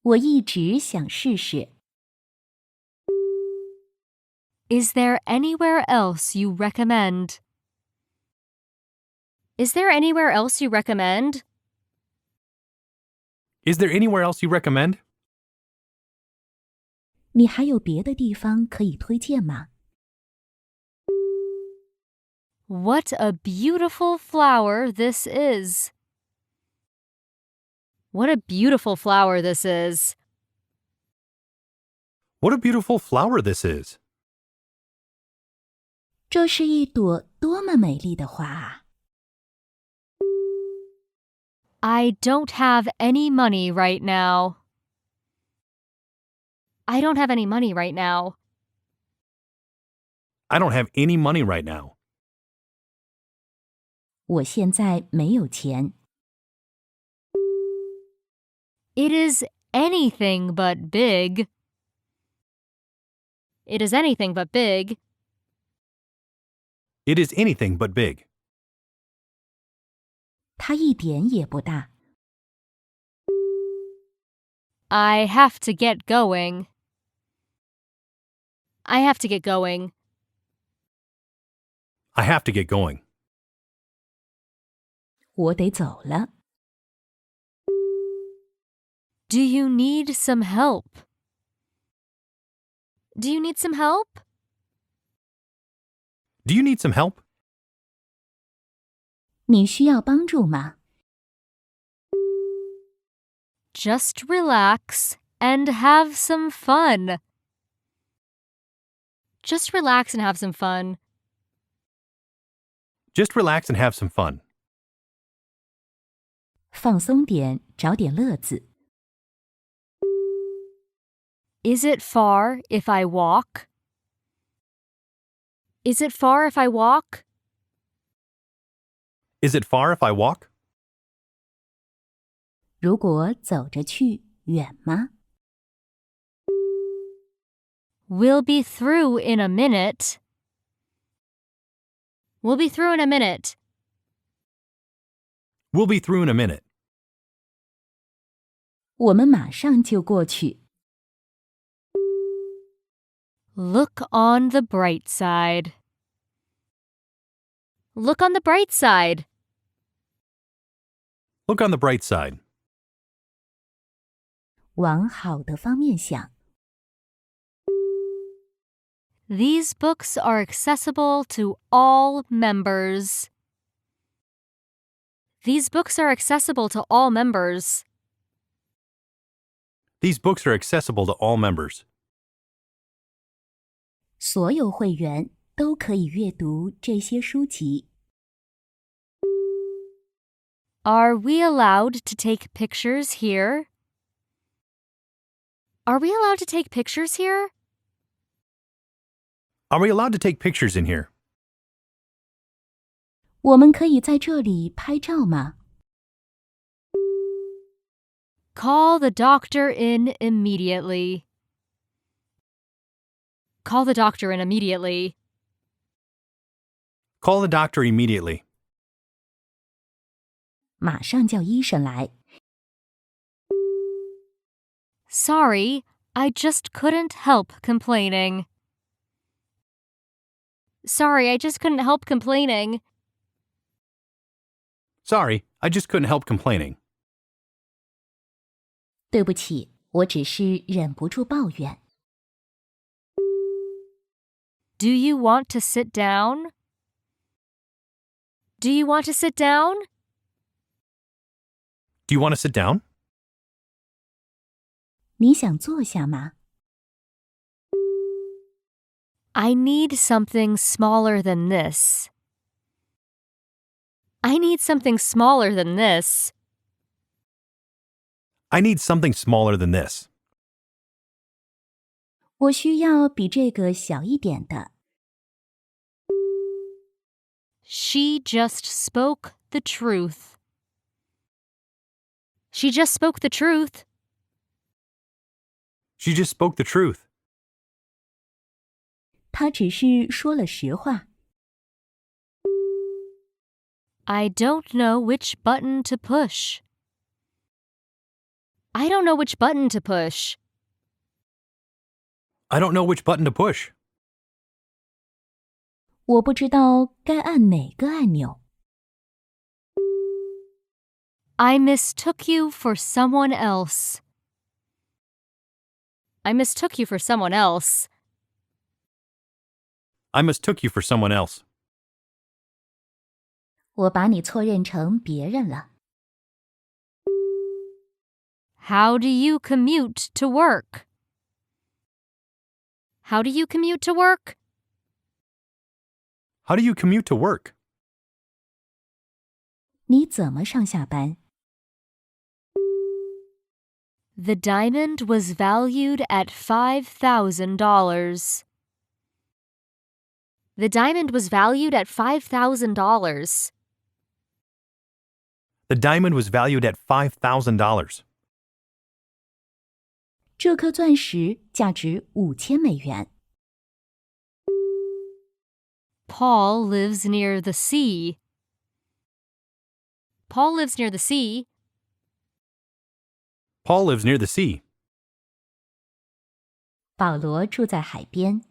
Speaker 3: 我一直想试试。
Speaker 1: Is there anywhere else you recommend? Is there anywhere else you recommend?
Speaker 2: Is there anywhere else you recommend?
Speaker 3: 你还有别的地方可以推荐吗？
Speaker 1: What a beautiful flower this is. What a beautiful flower this is.
Speaker 2: What a beautiful flower this is.
Speaker 3: 这是一朵多么美丽的花啊！
Speaker 1: I don't have any money right now. I don't have any money right now.
Speaker 2: I don't have any money right now.
Speaker 3: 我现在没有钱。
Speaker 1: It is anything but big. It is anything but big.
Speaker 2: It is anything but big.
Speaker 3: 它一点也不大。
Speaker 1: I have to get going. I have to get going.
Speaker 2: I have to get going.
Speaker 3: 我得走了。
Speaker 1: Do you need some help? Do you need some help?
Speaker 2: Do you need some help?
Speaker 3: 你需要帮助吗？
Speaker 1: Just relax and have some fun. Just relax and have some fun.
Speaker 2: Just relax and have some fun.
Speaker 3: 放松点，找点乐子。
Speaker 1: Is it far if I walk? Is it far if I walk?
Speaker 2: Is it far if I walk?
Speaker 3: 如果走着去，远吗？
Speaker 1: We'll be through in a minute. We'll be through in a minute.
Speaker 2: We'll be through in a minute.
Speaker 3: 我们马上就过去。
Speaker 1: Look on the bright side. Look on the bright side.
Speaker 2: Look on the bright side.
Speaker 3: 往好的方面想。
Speaker 1: These books are accessible to all members. These books are accessible to all members.
Speaker 2: These books are accessible to all members.
Speaker 3: 所有会员都可以阅读这些书籍。
Speaker 1: Are we allowed to take pictures here? Are we allowed to take pictures here?
Speaker 2: Are we allowed to take pictures in here?
Speaker 3: 我们可以在这里拍照吗？
Speaker 1: Call the doctor in immediately. Call the doctor in immediately.
Speaker 2: Call the doctor immediately.
Speaker 3: 马上叫医生来。
Speaker 1: Sorry, I just couldn't help complaining. Sorry, I just couldn't help complaining.
Speaker 2: Sorry, I just couldn't help complaining.
Speaker 3: 对不起，我只是忍不住抱怨。
Speaker 1: Do you want to sit down? Do you want to sit down?
Speaker 2: Do you want to sit down?
Speaker 3: 你想坐下吗？
Speaker 1: I need something smaller than this. I need something smaller than this.
Speaker 2: I need something smaller than this.
Speaker 3: 我需要比这个小一点的。
Speaker 1: She just spoke the truth. She just spoke the truth.
Speaker 2: She just spoke the truth.
Speaker 3: 他只是说了实话。
Speaker 1: I don't know which button to push. I don't know which button to push.
Speaker 2: I don't know which button to push.
Speaker 3: 我不知道该按哪个按钮。
Speaker 1: I mistook you for someone else. I mistook you for someone else.
Speaker 2: I mistook you for someone else.
Speaker 3: 我把你错认成别人了。
Speaker 1: How do you commute to work? How do you commute to work?
Speaker 2: How do you commute to work?
Speaker 3: 你怎么上下班？
Speaker 1: The diamond was valued at $5,000. The diamond was valued at $5,000.
Speaker 2: The diamond was valued at $5,000.
Speaker 3: 这颗钻石价值$5000。
Speaker 1: Paul lives near the sea. Paul lives near the sea.
Speaker 2: Paul lives near the sea.
Speaker 3: 保罗住在海边。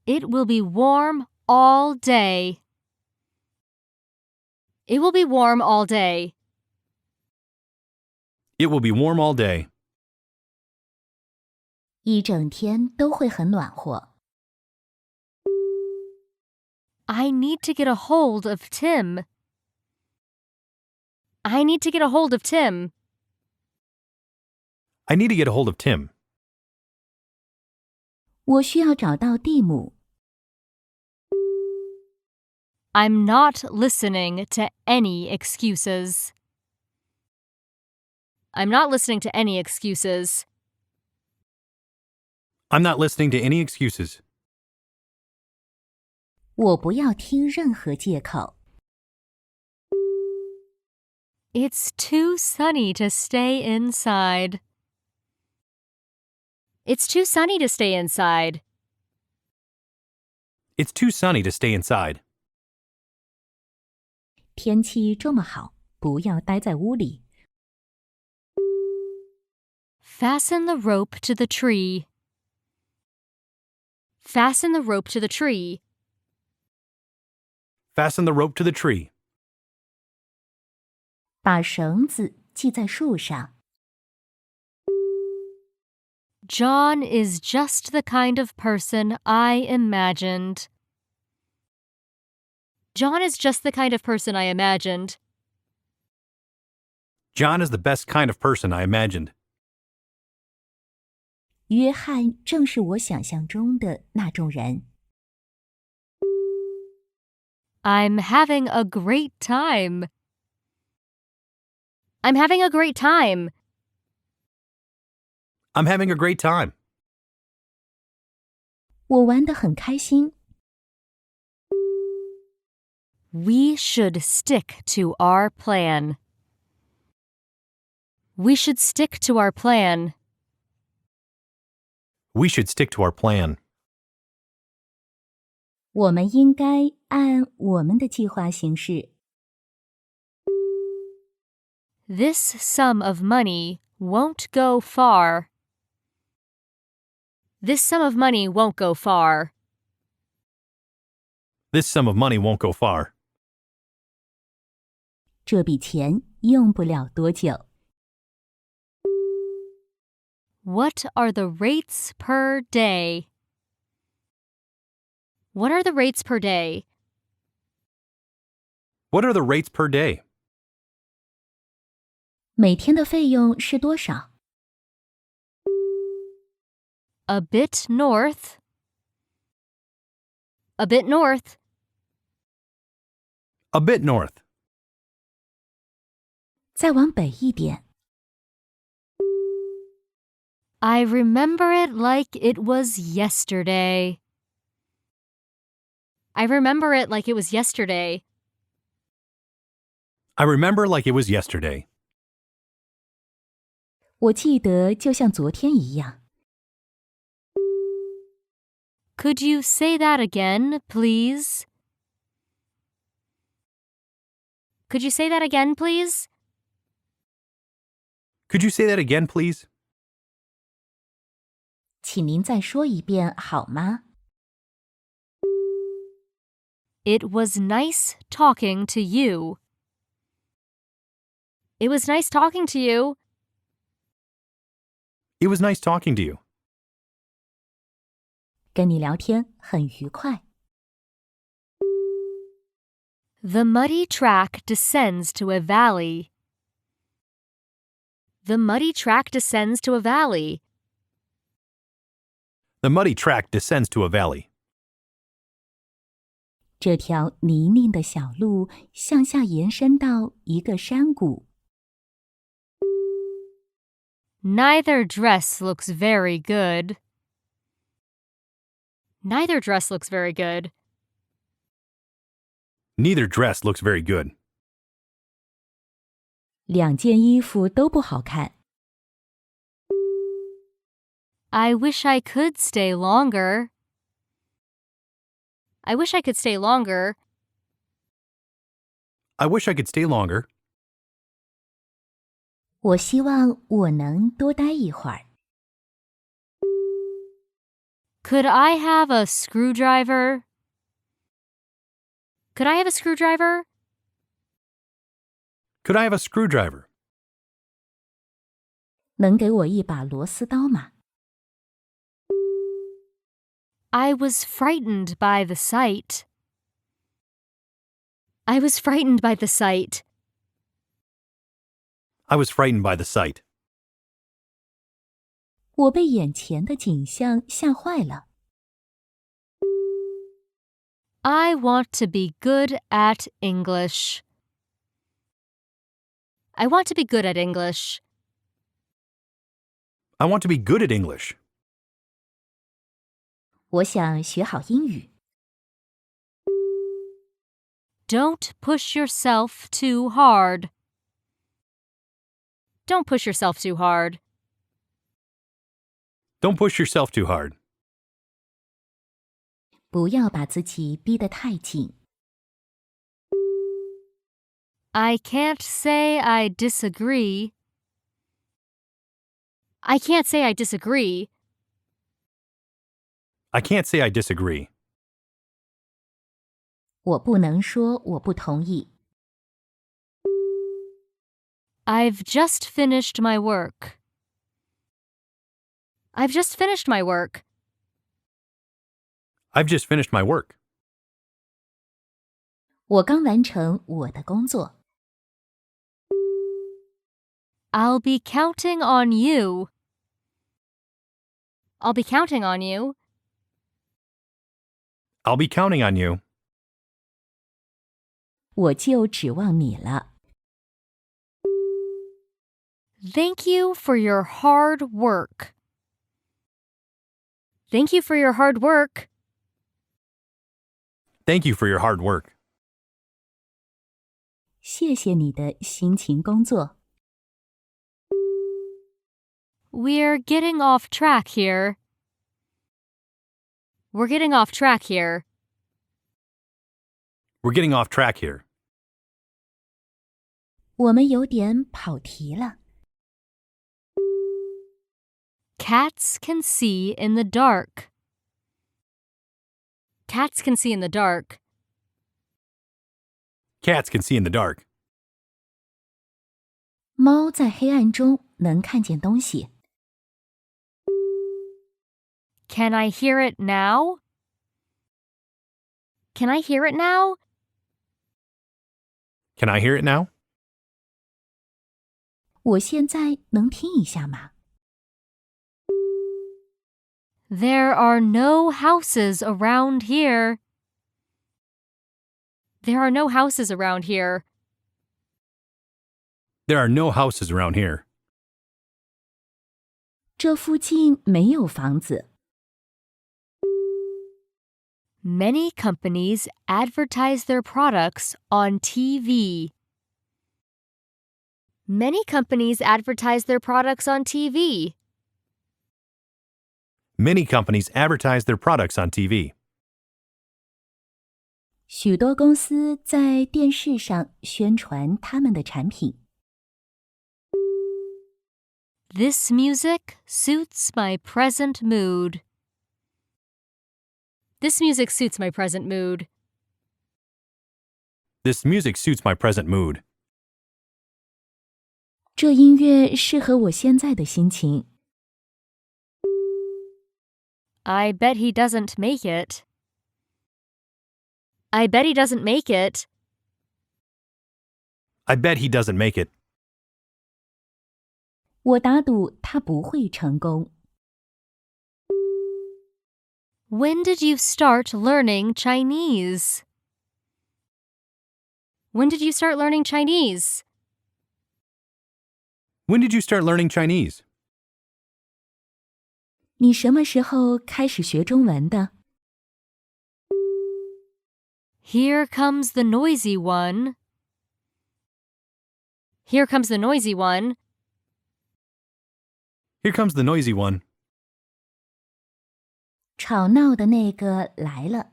Speaker 1: It will be warm all day. It will be warm all day.
Speaker 2: It will be warm all day.
Speaker 3: 一整天都会很暖和。
Speaker 1: I need to get a hold of Tim. I need to get a hold of Tim.
Speaker 2: I need to get a hold of Tim.
Speaker 3: 我需要找到蒂姆。
Speaker 1: I'm not listening to any excuses. I'm not listening to any excuses.
Speaker 2: I'm not listening to any excuses.
Speaker 3: 我不要听任何借口。
Speaker 1: It's too sunny to stay inside. It's too sunny to stay inside.
Speaker 2: It's too sunny to stay inside.
Speaker 3: 天气这么好，不要待在屋里。
Speaker 1: Fasten the rope to the tree. Fasten the rope to the tree.
Speaker 2: Fasten the rope to the tree.
Speaker 3: 把绳子系在树上。
Speaker 1: John is just the kind of person I imagined. John is just the kind of person I imagined.
Speaker 2: John is the best kind of person I imagined.
Speaker 3: 约翰正是我想象中的那种人。
Speaker 1: I'm having a great time. I'm having a great time.
Speaker 2: I'm having a great time.
Speaker 3: 我玩得很开心。
Speaker 1: We should stick to our plan. We should stick to our plan.
Speaker 2: We should stick to our plan.
Speaker 3: 我们应该按我们的计划行事。
Speaker 1: This sum of money won't go far. This sum of money won't go far.
Speaker 2: This sum of money won't go far.
Speaker 3: 这笔钱用不了多久。
Speaker 1: What are the rates per day? What are the rates per day?
Speaker 2: What are the rates per day?
Speaker 3: 每天的费用是多少？
Speaker 1: A bit north. A bit north.
Speaker 2: A bit north.
Speaker 3: 再往北一点。
Speaker 1: I remember it like it was yesterday. I remember it like it was yesterday.
Speaker 2: I remember like it was yesterday.
Speaker 3: 我记得就像昨天一样。
Speaker 1: Could you say that again, please? Could you say that again, please?
Speaker 2: Could you say that again, please?
Speaker 3: 请您再说一遍好吗？
Speaker 1: It was nice talking to you. It was nice talking to you.
Speaker 2: It was nice talking to you.
Speaker 3: 跟你聊天很愉快。
Speaker 1: The muddy track descends to a valley. The muddy track descends to a valley.
Speaker 2: The muddy track descends to a valley.
Speaker 3: 这条泥泞的小路向下延伸到一个山谷。
Speaker 1: Neither dress looks very good. Neither dress looks very good.
Speaker 2: Neither dress looks very good.
Speaker 3: 两件衣服都不好看。
Speaker 1: I wish I could stay longer. I wish I could stay longer.
Speaker 2: I wish I could stay longer.
Speaker 3: 我希望我能多待一会儿。
Speaker 1: Could I have a screwdriver? Could I have a screwdriver?
Speaker 2: Could I have a screwdriver?
Speaker 3: 能给我一把螺丝刀吗？
Speaker 1: I was frightened by the sight. I was frightened by the sight.
Speaker 2: I was frightened by the sight.
Speaker 3: 我被眼前的景象吓坏了。
Speaker 1: I want to be good at English. I want to be good at English.
Speaker 2: I want to be good at English.
Speaker 3: 我想学好英语。
Speaker 1: Don't push yourself too hard. Don't push yourself too hard.
Speaker 2: Don't push yourself too hard.
Speaker 3: 不要把自己逼得太紧。
Speaker 1: I can't say I disagree. I can't say I disagree.
Speaker 2: I can't say I disagree.
Speaker 3: 我不能说我不同意。
Speaker 1: I've just finished my work. I've just finished my work.
Speaker 2: I've just finished my work.
Speaker 3: 我刚完成我的工作。
Speaker 1: I'll be counting on you. I'll be counting on you.
Speaker 2: I'll be counting on you.
Speaker 3: 我就指望你了。
Speaker 1: Thank you for your hard work. Thank you for your hard work.
Speaker 2: Thank you for your hard work.
Speaker 3: 谢谢你的辛勤工作。
Speaker 1: We're getting off track here. We're getting off track here.
Speaker 2: We're getting off track here.
Speaker 3: 我们有点跑题了。
Speaker 1: Cats can see in the dark. Cats can see in the dark.
Speaker 2: Cats can see in the dark.
Speaker 3: 猫在黑暗中能看见东西。
Speaker 1: Can I hear it now? Can I hear it now?
Speaker 2: Can I hear it now?
Speaker 3: 我现在能听一下吗？
Speaker 1: There are no houses around here. There are no houses around here.
Speaker 2: There are no houses around here.
Speaker 3: 这附近没有房子。
Speaker 1: Many companies advertise their products on TV. Many companies advertise their products on TV.
Speaker 2: Many companies advertise their products on TV.
Speaker 3: 许多公司在电视上宣传他们的产品。
Speaker 1: This music suits my present mood. This music suits my present mood.
Speaker 2: This music suits my present mood.
Speaker 3: 这音乐适合我现在的心情。
Speaker 1: I bet he doesn't make it. I bet he doesn't make it.
Speaker 2: I bet he doesn't make it.
Speaker 3: 我打赌他不会成功。
Speaker 1: When did you start learning Chinese? When did you start learning Chinese?
Speaker 2: When did you start learning Chinese?
Speaker 3: 你什么时候开始学中文的？
Speaker 1: Here comes the noisy one. Here comes the noisy one.
Speaker 2: Here comes the noisy one.
Speaker 3: 吵闹的那个来了。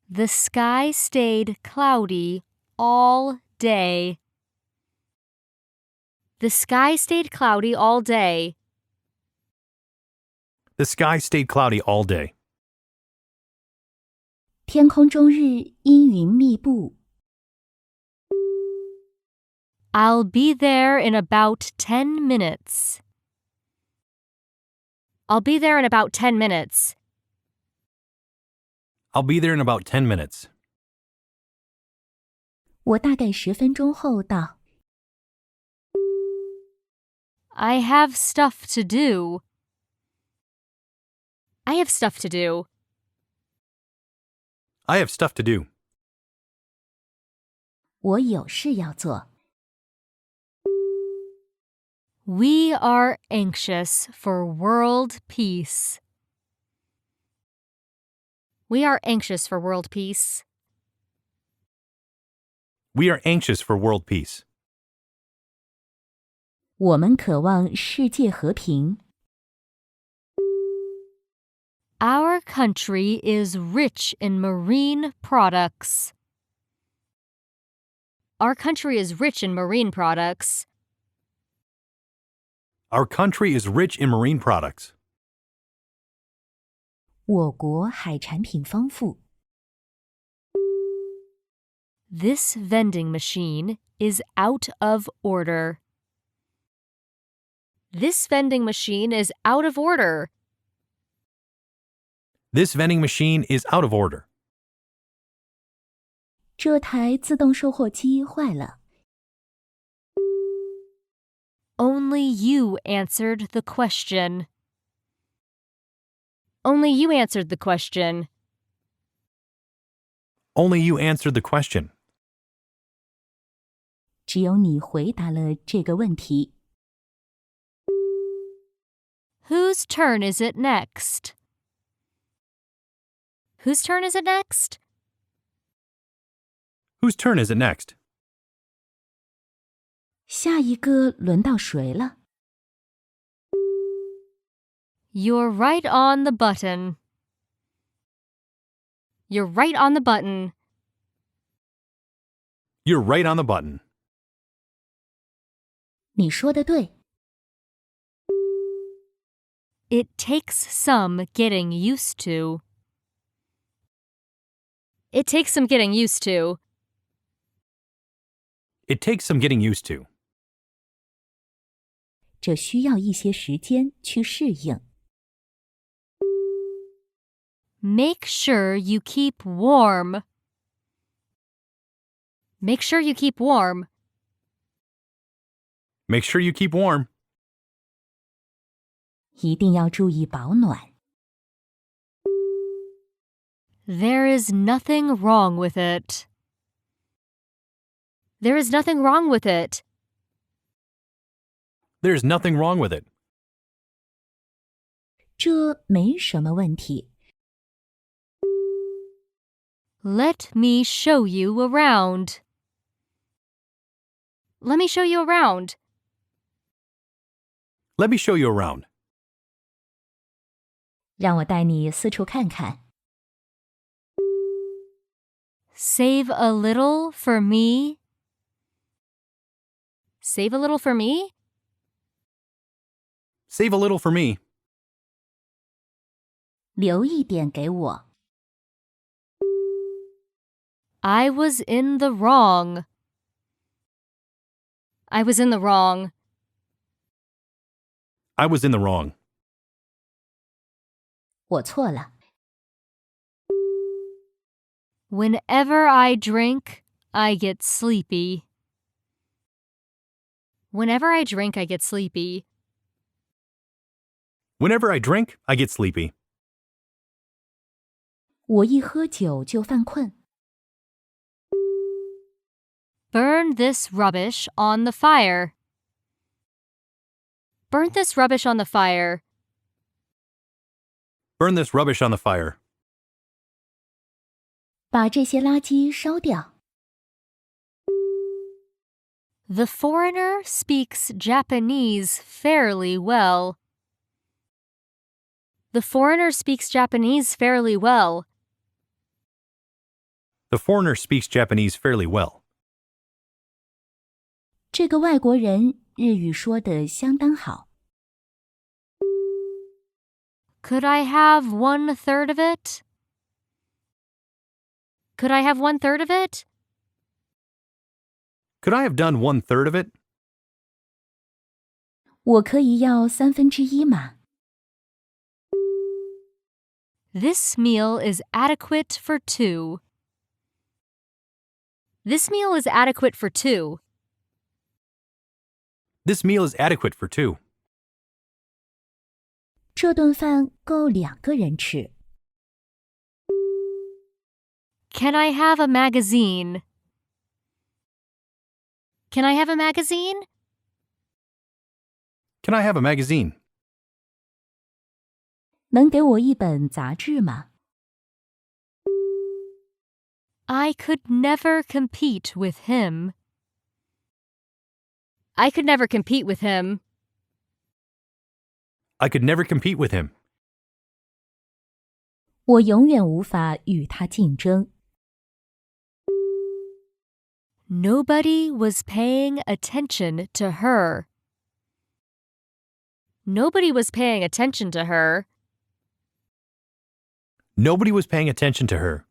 Speaker 1: The sky stayed cloudy all day. The sky stayed cloudy all day.
Speaker 2: The sky stayed cloudy all day.
Speaker 3: 天空中日阴云密布。
Speaker 1: I'll be there in about 10 minutes. I'll be there in about 10 minutes.
Speaker 2: I'll be there in about 10 minutes.
Speaker 3: 我大概10分钟后到。
Speaker 1: I have stuff to do. I have stuff to do.
Speaker 2: I have stuff to do.
Speaker 3: 我有事要做。
Speaker 1: We are anxious for world peace. We are anxious for world peace.
Speaker 2: We are anxious for world peace.
Speaker 3: 我们渴望世界和平。
Speaker 1: Our country is rich in marine products. Our country is rich in marine products.
Speaker 2: Our country is rich in marine products.
Speaker 3: 我国海产品丰富。
Speaker 1: This vending machine is out of order. This vending machine is out of order.
Speaker 2: This vending machine is out of order.
Speaker 3: 这台自动售货机坏了。
Speaker 1: Only you answered the question. Only you answered the question.
Speaker 2: Only you answered the question.
Speaker 3: 只有你回答了这个问题。
Speaker 1: Whose turn is it next? Whose turn is it next?
Speaker 2: Whose turn is it next?
Speaker 3: 下一个轮到谁了？
Speaker 1: You're right on the button. You're right on the button.
Speaker 2: You're right on the button.
Speaker 3: 你说的对。
Speaker 1: It takes some getting used to. It takes some getting used to.
Speaker 2: It takes some getting used to.
Speaker 3: 这需要一些时间去适应。
Speaker 1: Make sure you keep warm. Make sure you keep warm.
Speaker 2: Make sure you keep warm.
Speaker 3: 一定要注意保暖。
Speaker 1: There is nothing wrong with it. There is nothing wrong with it.
Speaker 2: There's nothing wrong with it.
Speaker 3: 这没什么问题。
Speaker 1: Let me show you around. Let me show you around.
Speaker 2: Let me show you around.
Speaker 3: 让我带你四处看看。
Speaker 1: Save a little for me. Save a little for me.
Speaker 2: Save a little for me.
Speaker 3: 留一点给我。
Speaker 1: I was in the wrong. I was in the wrong.
Speaker 2: I was in the wrong.
Speaker 3: 我错了。
Speaker 1: Whenever I drink, I get sleepy. Whenever I drink, I get sleepy.
Speaker 2: Whenever I drink, I get sleepy.
Speaker 3: 我一喝酒就犯困。
Speaker 1: Burn this rubbish on the fire. Burn this rubbish on the fire.
Speaker 2: Burn this rubbish on the fire.
Speaker 3: 把这些垃圾烧掉。
Speaker 1: The foreigner speaks Japanese fairly well. The foreigner speaks Japanese fairly well.
Speaker 2: The foreigner speaks Japanese fairly well.
Speaker 3: 这个外国人日语说得相当好。
Speaker 1: Could I have 1/3 of it? Could I have 1/3 of it?
Speaker 2: Could I have done 1/3 of it?
Speaker 3: 我可以要1/3吗？
Speaker 1: This meal is adequate for 2. This meal is adequate for 2.
Speaker 2: This meal is adequate for 2.
Speaker 3: 这顿饭够2个人吃。
Speaker 1: Can I have a magazine? Can I have a magazine?
Speaker 2: Can I have a magazine?
Speaker 3: 能给我一本杂志吗？
Speaker 1: I could never compete with him. I could never compete with him.
Speaker 2: I could never compete with him.
Speaker 3: 我永远无法与他竞争。
Speaker 1: Nobody was paying attention to her. Nobody was paying attention to her.
Speaker 2: Nobody was paying attention to her.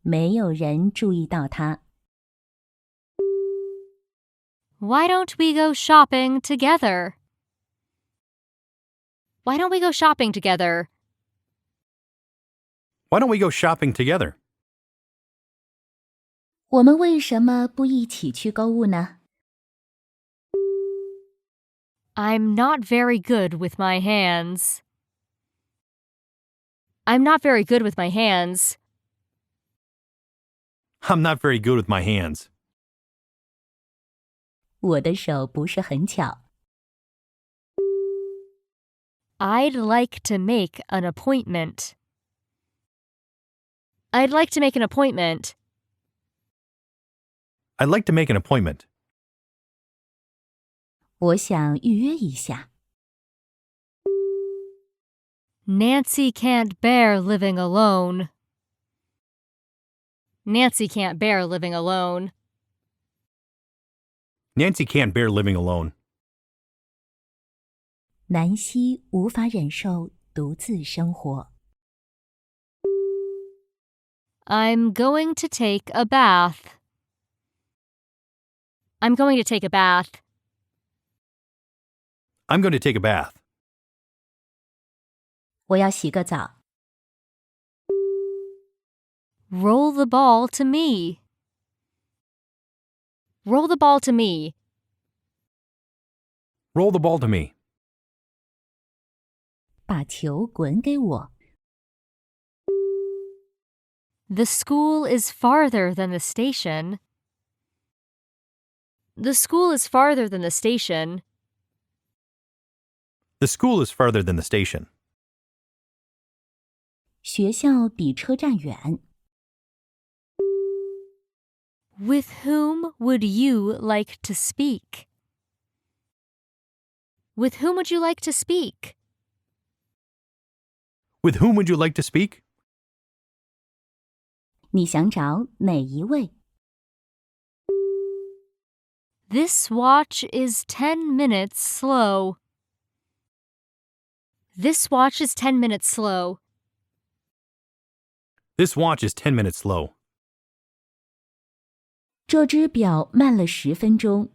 Speaker 3: 没有人注意到她。
Speaker 1: Why don't we go shopping together? Why don't we go shopping together?
Speaker 2: Why don't we go shopping together?
Speaker 3: 我们为什么不一起去购物呢？
Speaker 1: I'm not very good with my hands. I'm not very good with my hands.
Speaker 2: I'm not very good with my hands.
Speaker 3: 我的手不是很巧。
Speaker 1: I'd like to make an appointment. I'd like to make an appointment.
Speaker 2: I'd like to make an appointment.
Speaker 3: 我想预约一下。
Speaker 1: Nancy can't bear living alone. Nancy can't bear living alone.
Speaker 2: Nancy can't bear living alone.
Speaker 3: 南希无法忍受独自生活。
Speaker 1: I'm going to take a bath. I'm going to take a bath.
Speaker 2: I'm going to take a bath.
Speaker 3: 我要洗个澡。
Speaker 1: Roll the ball to me. Roll the ball to me.
Speaker 2: Roll the ball to me.
Speaker 3: 把球滚给我。
Speaker 1: The school is farther than the station. The school is farther than the station.
Speaker 2: The school is farther than the station.
Speaker 3: 学校比车站远。
Speaker 1: With whom would you like to speak? With whom would you like to speak?
Speaker 2: With whom would you like to speak?
Speaker 3: 你想找哪一位？
Speaker 1: This watch is 10 minutes slow. This watch is 10 minutes slow.
Speaker 2: This watch is 10 minutes slow.
Speaker 3: 这只表慢了10分钟。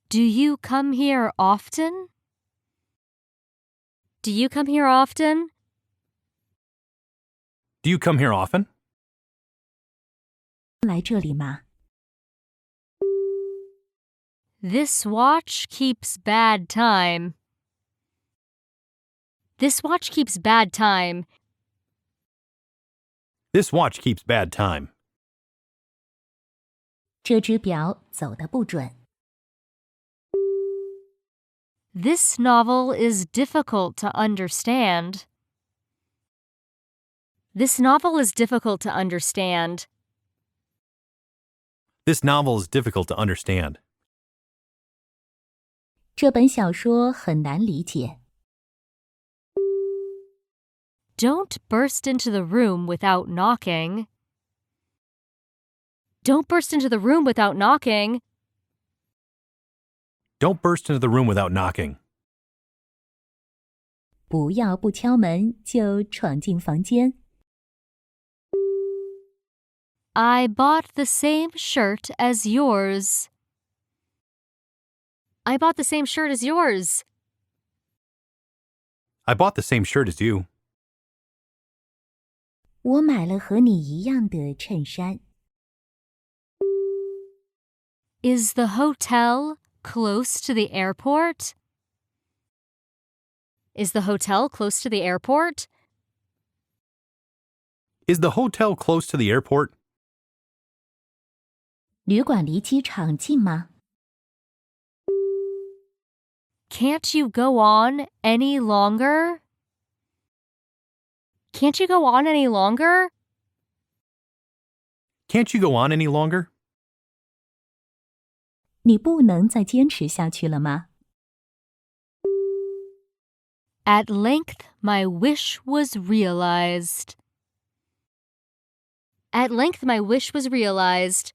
Speaker 1: Do you come here often? Do you come here often?
Speaker 2: Do you come here often?
Speaker 3: 来这里吗？
Speaker 1: This watch keeps bad time. This watch keeps bad time.
Speaker 2: This watch keeps bad time.
Speaker 3: 这只表走得不准。
Speaker 1: This novel is difficult to understand. This novel is difficult to understand.
Speaker 2: This novel is difficult to understand.
Speaker 3: 这本小说很难理解。
Speaker 1: Don't burst into the room without knocking. Don't burst into the room without knocking.
Speaker 2: Don't burst into the room without knocking.
Speaker 3: 不要不敲门就闯进房间。
Speaker 1: I bought the same shirt as yours. I bought the same shirt as yours.
Speaker 2: I bought the same shirt as you.
Speaker 3: 我买了和你一样的衬衫。
Speaker 1: Is the hotel close to the airport? Is the hotel close to the airport?
Speaker 2: Is the hotel close to the airport?
Speaker 3: 旅馆离机场近吗？
Speaker 1: Can't you go on any longer? Can't you go on any longer?
Speaker 2: Can't you go on any longer?
Speaker 3: 你不能再坚持下去了吗？
Speaker 1: At length my wish was realized. At length my wish was realized.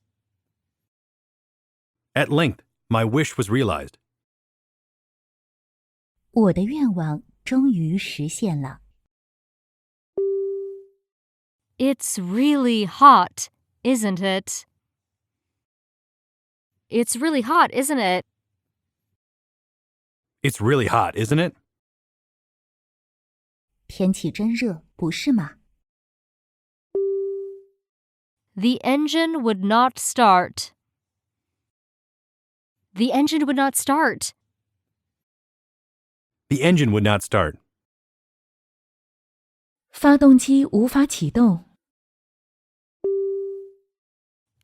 Speaker 2: At length, my wish was realized.
Speaker 3: 我的愿望终于实现了。
Speaker 1: It's really hot, isn't it? It's really hot, isn't it?
Speaker 2: It's really hot, isn't it?
Speaker 3: 天气真热，不是吗？
Speaker 1: The engine would not start. The engine would not start.
Speaker 2: The engine would not start.
Speaker 3: 发动机无法启动。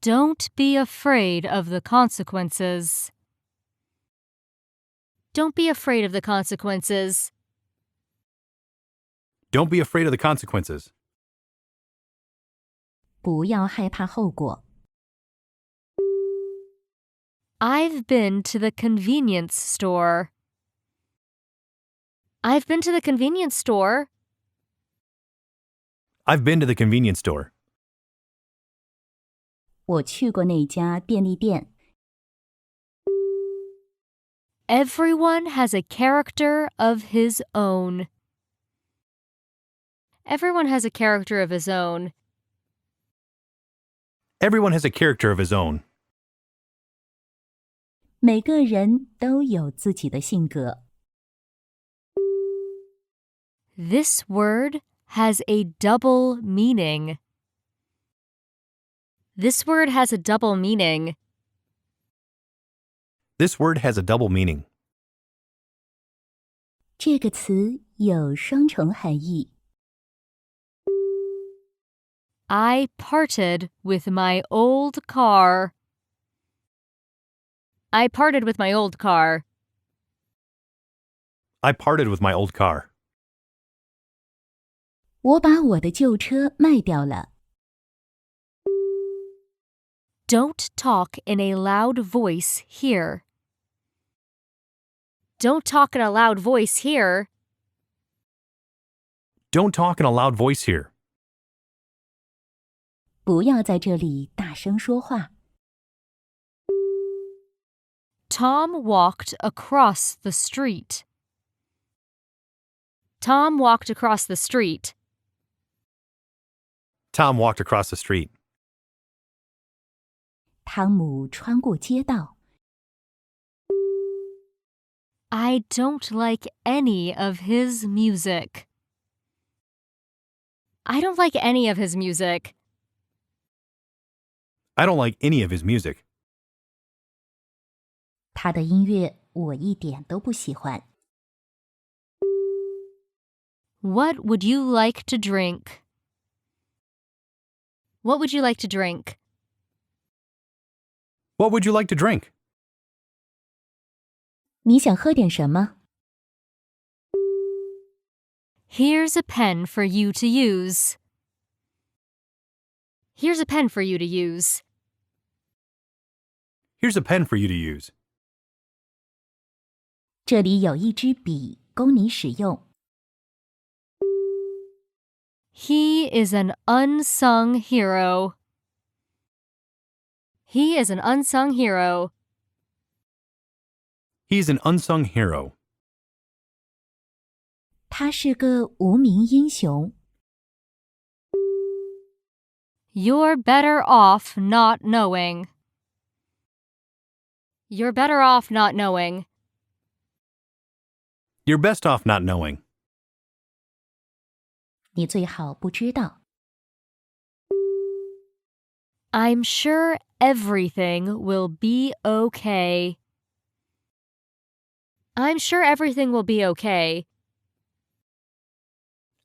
Speaker 1: Don't be afraid of the consequences. Don't be afraid of the consequences.
Speaker 2: Don't be afraid of the consequences.
Speaker 3: 不要害怕后果。
Speaker 1: I've been to the convenience store. I've been to the convenience store.
Speaker 2: I've been to the convenience store.
Speaker 3: 我去过那家便利店。
Speaker 1: Everyone has a character of his own. Everyone has a character of his own.
Speaker 2: Everyone has a character of his own.
Speaker 3: 每个人都有自己的性格。
Speaker 1: This word has a double meaning. This word has a double meaning.
Speaker 2: This word has a double meaning.
Speaker 3: 这个词有双重含义。
Speaker 1: I parted with my old car. I parted with my old car.
Speaker 2: I parted with my old car.
Speaker 3: 我把我的旧车卖掉了。
Speaker 1: Don't talk in a loud voice here. Don't talk in a loud voice here.
Speaker 2: Don't talk in a loud voice here.
Speaker 3: 不要在这里大声说话。
Speaker 1: Tom walked across the street. Tom walked across the street.
Speaker 2: Tom walked across the street.
Speaker 3: 汤姆穿过街道。
Speaker 1: I don't like any of his music. I don't like any of his music.
Speaker 2: I don't like any of his music.
Speaker 3: 他的音乐我一点都不喜欢。
Speaker 1: What would you like to drink? What would you like to drink?
Speaker 2: What would you like to drink?
Speaker 3: 你想喝点什么？
Speaker 1: Here's a pen for you to use. Here's a pen for you to use.
Speaker 2: Here's a pen for you to use.
Speaker 3: 这里有一支笔供你使用。
Speaker 1: He is an unsung hero. He is an unsung hero.
Speaker 2: He's an unsung hero.
Speaker 3: 他是个无名英雄。
Speaker 1: You're better off not knowing. You're better off not knowing.
Speaker 2: You're best off not knowing.
Speaker 3: 你最好不知道。
Speaker 1: I'm sure everything will be okay. I'm sure everything will be okay.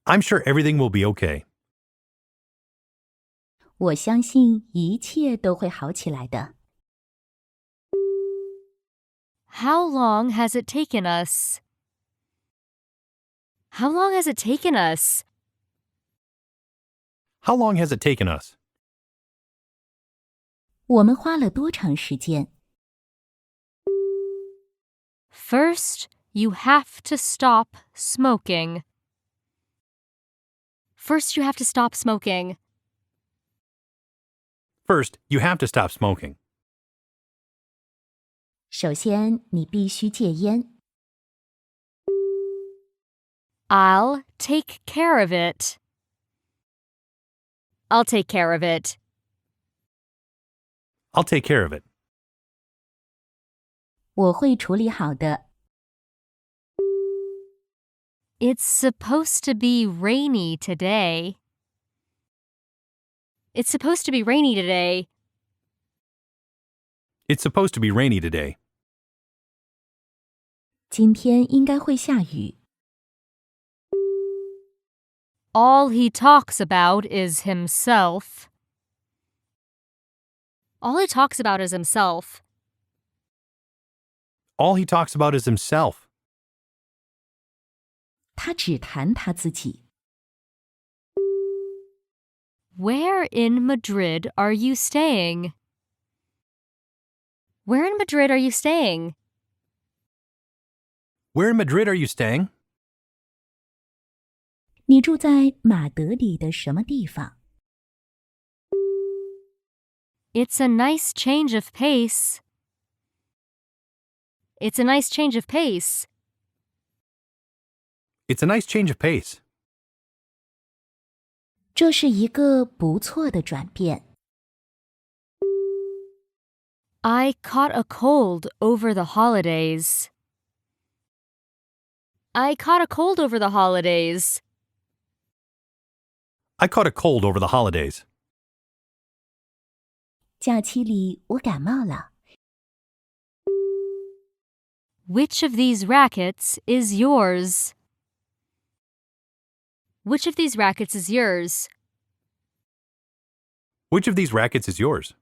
Speaker 2: I'm sure everything will be okay.
Speaker 3: 我相信一切都会好起来的。
Speaker 1: How long has it taken us? How long has it taken us?
Speaker 2: How long has it taken us?
Speaker 3: 我们花了多长时间？
Speaker 1: First, you have to stop smoking. First, you have to stop smoking.
Speaker 2: First, you have to stop smoking.
Speaker 3: 首先，你必须戒烟。
Speaker 1: I'll take care of it. I'll take care of it.
Speaker 2: I'll take care of it.
Speaker 3: 我会处理好的。
Speaker 1: It's supposed to be rainy today. It's supposed to be rainy today.
Speaker 2: It's supposed to be rainy today.
Speaker 3: 今天应该会下雨。
Speaker 1: All he talks about is himself. All he talks about is himself.
Speaker 2: All he talks about is himself.
Speaker 3: 他只谈他自己。
Speaker 1: Where in Madrid are you staying? Where in Madrid are you staying?
Speaker 2: Where in Madrid are you staying?
Speaker 3: 你住在马德里的什么地方？
Speaker 1: It's a nice change of pace. It's a nice change of pace.
Speaker 2: It's a nice change of pace.
Speaker 3: 这是一个不错的转变。
Speaker 1: I caught a cold over the holidays. I caught a cold over the holidays.
Speaker 2: I caught a cold over the holidays.
Speaker 3: 假期里我感冒了。
Speaker 1: Which of these rackets is yours? Which of these rackets is yours?
Speaker 2: Which of these rackets is yours?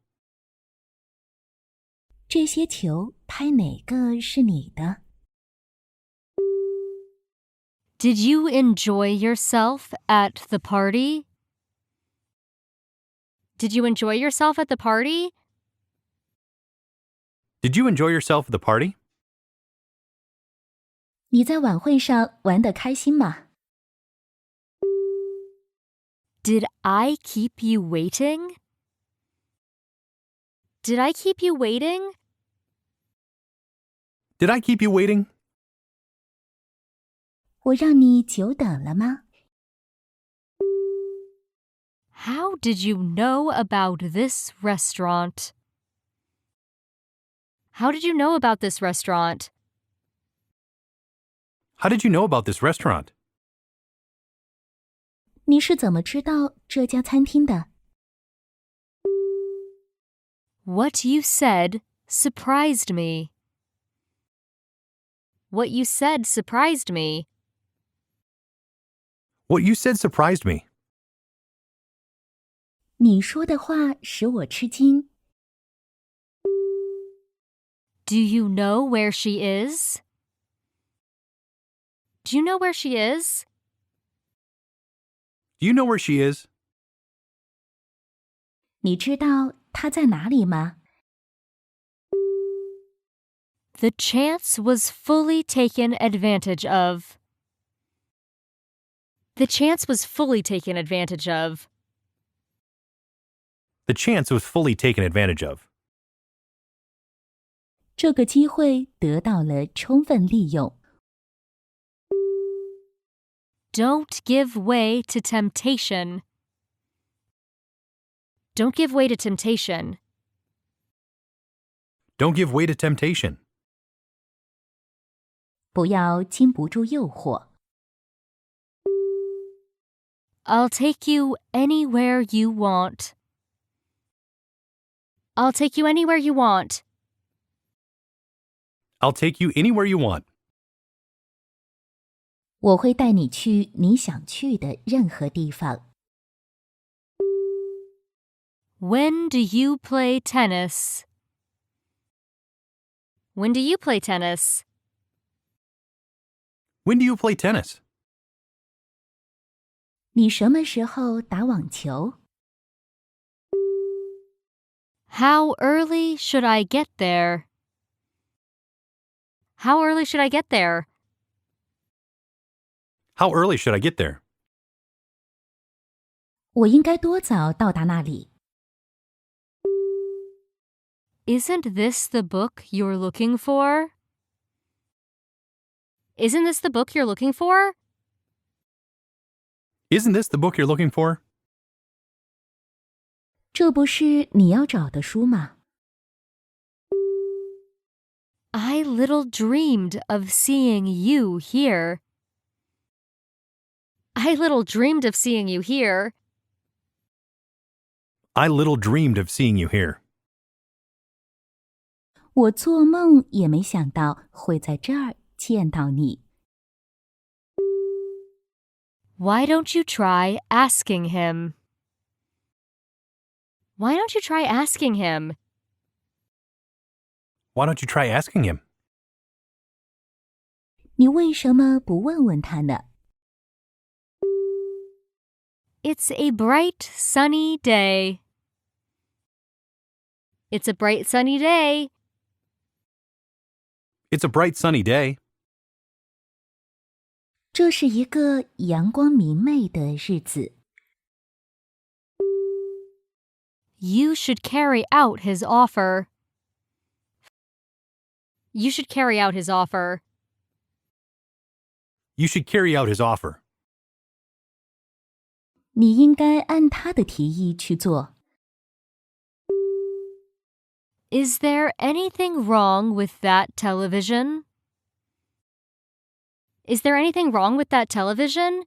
Speaker 3: 这些球拍哪个是你的？
Speaker 1: Did you enjoy yourself at the party? Did you enjoy yourself at the party?
Speaker 2: Did you enjoy yourself at the party?
Speaker 3: 你在晚会上玩得开心吗？
Speaker 1: Did I keep you waiting? Did I keep you waiting?
Speaker 2: Did I keep you waiting?
Speaker 3: 我让你久等了吗？
Speaker 1: How did you know about this restaurant? How did you know about this restaurant?
Speaker 2: How did you know about this restaurant?
Speaker 3: 你是怎么知道这家餐厅的？
Speaker 1: What you said surprised me. What you said surprised me.
Speaker 2: What you said surprised me.
Speaker 3: 你说的话使我吃惊。
Speaker 1: Do you know where she is? Do you know where she is?
Speaker 2: Do you know where she is?
Speaker 3: 你知道她在哪里吗？
Speaker 1: The chance was fully taken advantage of. The chance was fully taken advantage of.
Speaker 2: The chance was fully taken advantage of.
Speaker 3: 这个机会得到了充分利用。
Speaker 1: Don't give way to temptation. Don't give way to temptation.
Speaker 2: Don't give way to temptation.
Speaker 3: 不要禁不住诱惑。
Speaker 1: I'll take you anywhere you want. I'll take you anywhere you want.
Speaker 2: I'll take you anywhere you want.
Speaker 3: 我会带你去你想去的任何地方。
Speaker 1: When do you play tennis? When do you play tennis?
Speaker 2: When do you play tennis?
Speaker 3: 你什么时候打网球？
Speaker 1: How early should I get there? How early should I get there?
Speaker 2: How early should I get there?
Speaker 3: 我应该多早到达那里？
Speaker 1: Isn't this the book you're looking for? Isn't this the book you're looking for?
Speaker 2: Isn't this the book you're looking for?
Speaker 3: 这不是你要找的书吗？
Speaker 1: I little dreamed of seeing you here. I little dreamed of seeing you here.
Speaker 2: I little dreamed of seeing you here.
Speaker 3: 我做梦也没想到会在这儿见到你。
Speaker 1: Why don't you try asking him? Why don't you try asking him?
Speaker 2: Why don't you try asking him?
Speaker 3: 你为什么不问问他呢？
Speaker 1: It's a bright, sunny day. It's a bright, sunny day.
Speaker 2: It's a bright sunny day.
Speaker 3: 这是一个阳光明媚的日子。
Speaker 1: You should carry out his offer. You should carry out his offer.
Speaker 2: You should carry out his offer.
Speaker 3: 你应该按他的提议去做。
Speaker 1: Is there anything wrong with that television? Is there anything wrong with that television?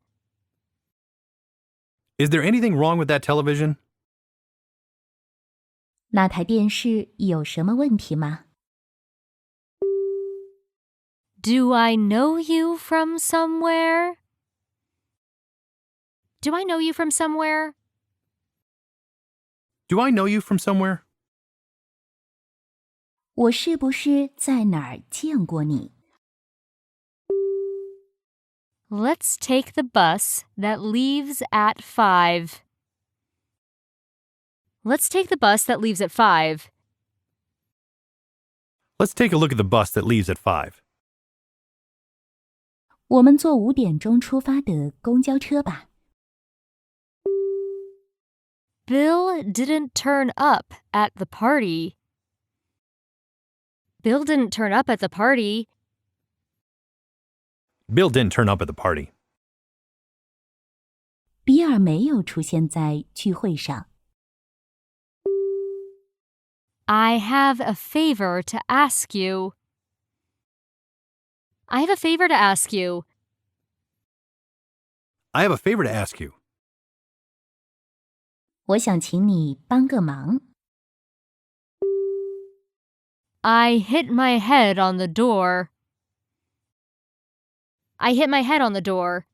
Speaker 2: Is there anything wrong with that television?
Speaker 3: 那台电视有什么问题吗？
Speaker 1: Do I know you from somewhere? Do I know you from somewhere?
Speaker 2: Do I know you from somewhere?
Speaker 3: 我是不是在哪儿见过你？
Speaker 1: Let's take the bus that leaves at 5. Let's take the bus that leaves at 5.
Speaker 2: Let's take a look at the bus that leaves at 5.
Speaker 3: 我们坐5点钟出发的公交车吧。
Speaker 1: Bill didn't turn up at the party. Bill didn't turn up at the party.
Speaker 2: Bill didn't turn up at the party.
Speaker 3: 比尔没有出现在聚会上。
Speaker 1: I have a favor to ask you. I have a favor to ask you.
Speaker 2: I have a favor to ask you.
Speaker 3: 我想请你帮个忙。
Speaker 1: I hit my head on the door. I hit my head on the door.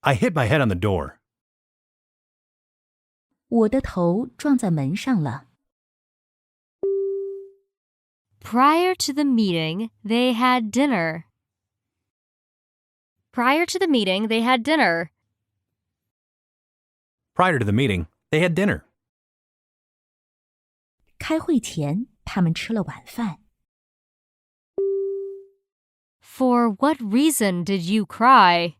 Speaker 2: I hit my head on the door.
Speaker 3: 我的头撞在门上了。
Speaker 1: Prior to the meeting, they had dinner. Prior to the meeting, they had dinner.
Speaker 2: Prior to the meeting, they had dinner.
Speaker 3: 开会前，他们吃了晚饭。
Speaker 1: For what reason did you cry?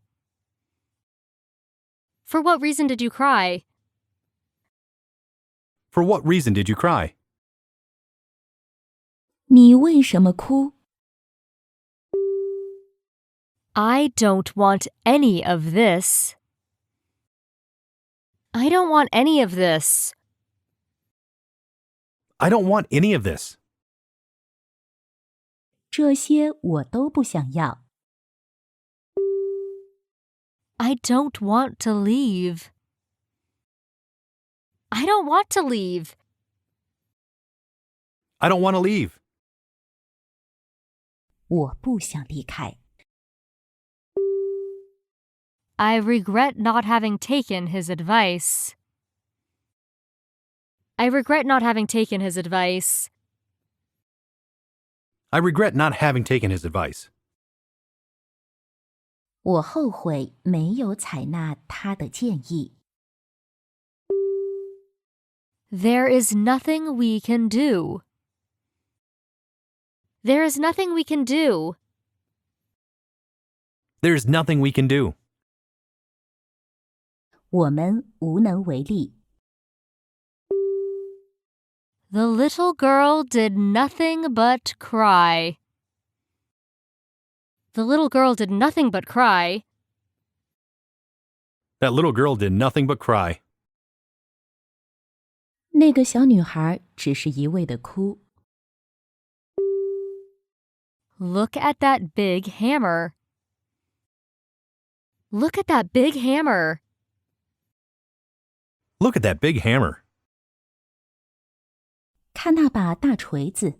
Speaker 1: For what reason did you cry?
Speaker 2: For what reason did you cry?
Speaker 3: 你为什么哭？
Speaker 1: I don't want any of this. I don't want any of this.
Speaker 2: I don't want any of this.
Speaker 3: 这些我都不想要。
Speaker 1: I don't want to leave. I don't want to leave.
Speaker 2: I don't want to leave.
Speaker 3: 我不想离开。
Speaker 1: I regret not having taken his advice. I regret not having taken his advice.
Speaker 2: I regret not having taken his advice.
Speaker 3: 我后悔没有采纳他的建议。
Speaker 1: There is nothing we can do. There is nothing we can do.
Speaker 2: There's nothing we can do.
Speaker 3: 我们无能为力。
Speaker 1: The little girl did nothing but cry. The little girl did nothing but cry.
Speaker 2: That little girl did nothing but cry.
Speaker 3: 那个小女孩只是一味的哭。
Speaker 1: Look at that big hammer. Look at that big hammer.
Speaker 2: Look at that big hammer.
Speaker 3: 看那把大锤子。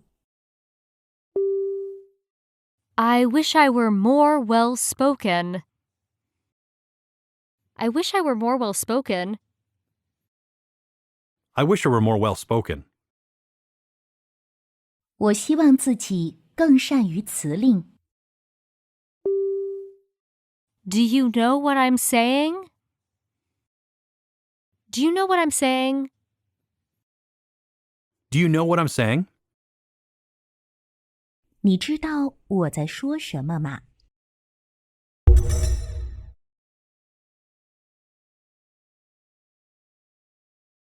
Speaker 1: I wish I were more well-spoken. I wish I were more well-spoken.
Speaker 2: I wish I were more well-spoken.
Speaker 3: 我希望自己更善于辞令。
Speaker 1: Do you know what I'm saying? Do you know what I'm saying?
Speaker 2: Do you know what I'm saying?
Speaker 3: 你知道我在说什么吗？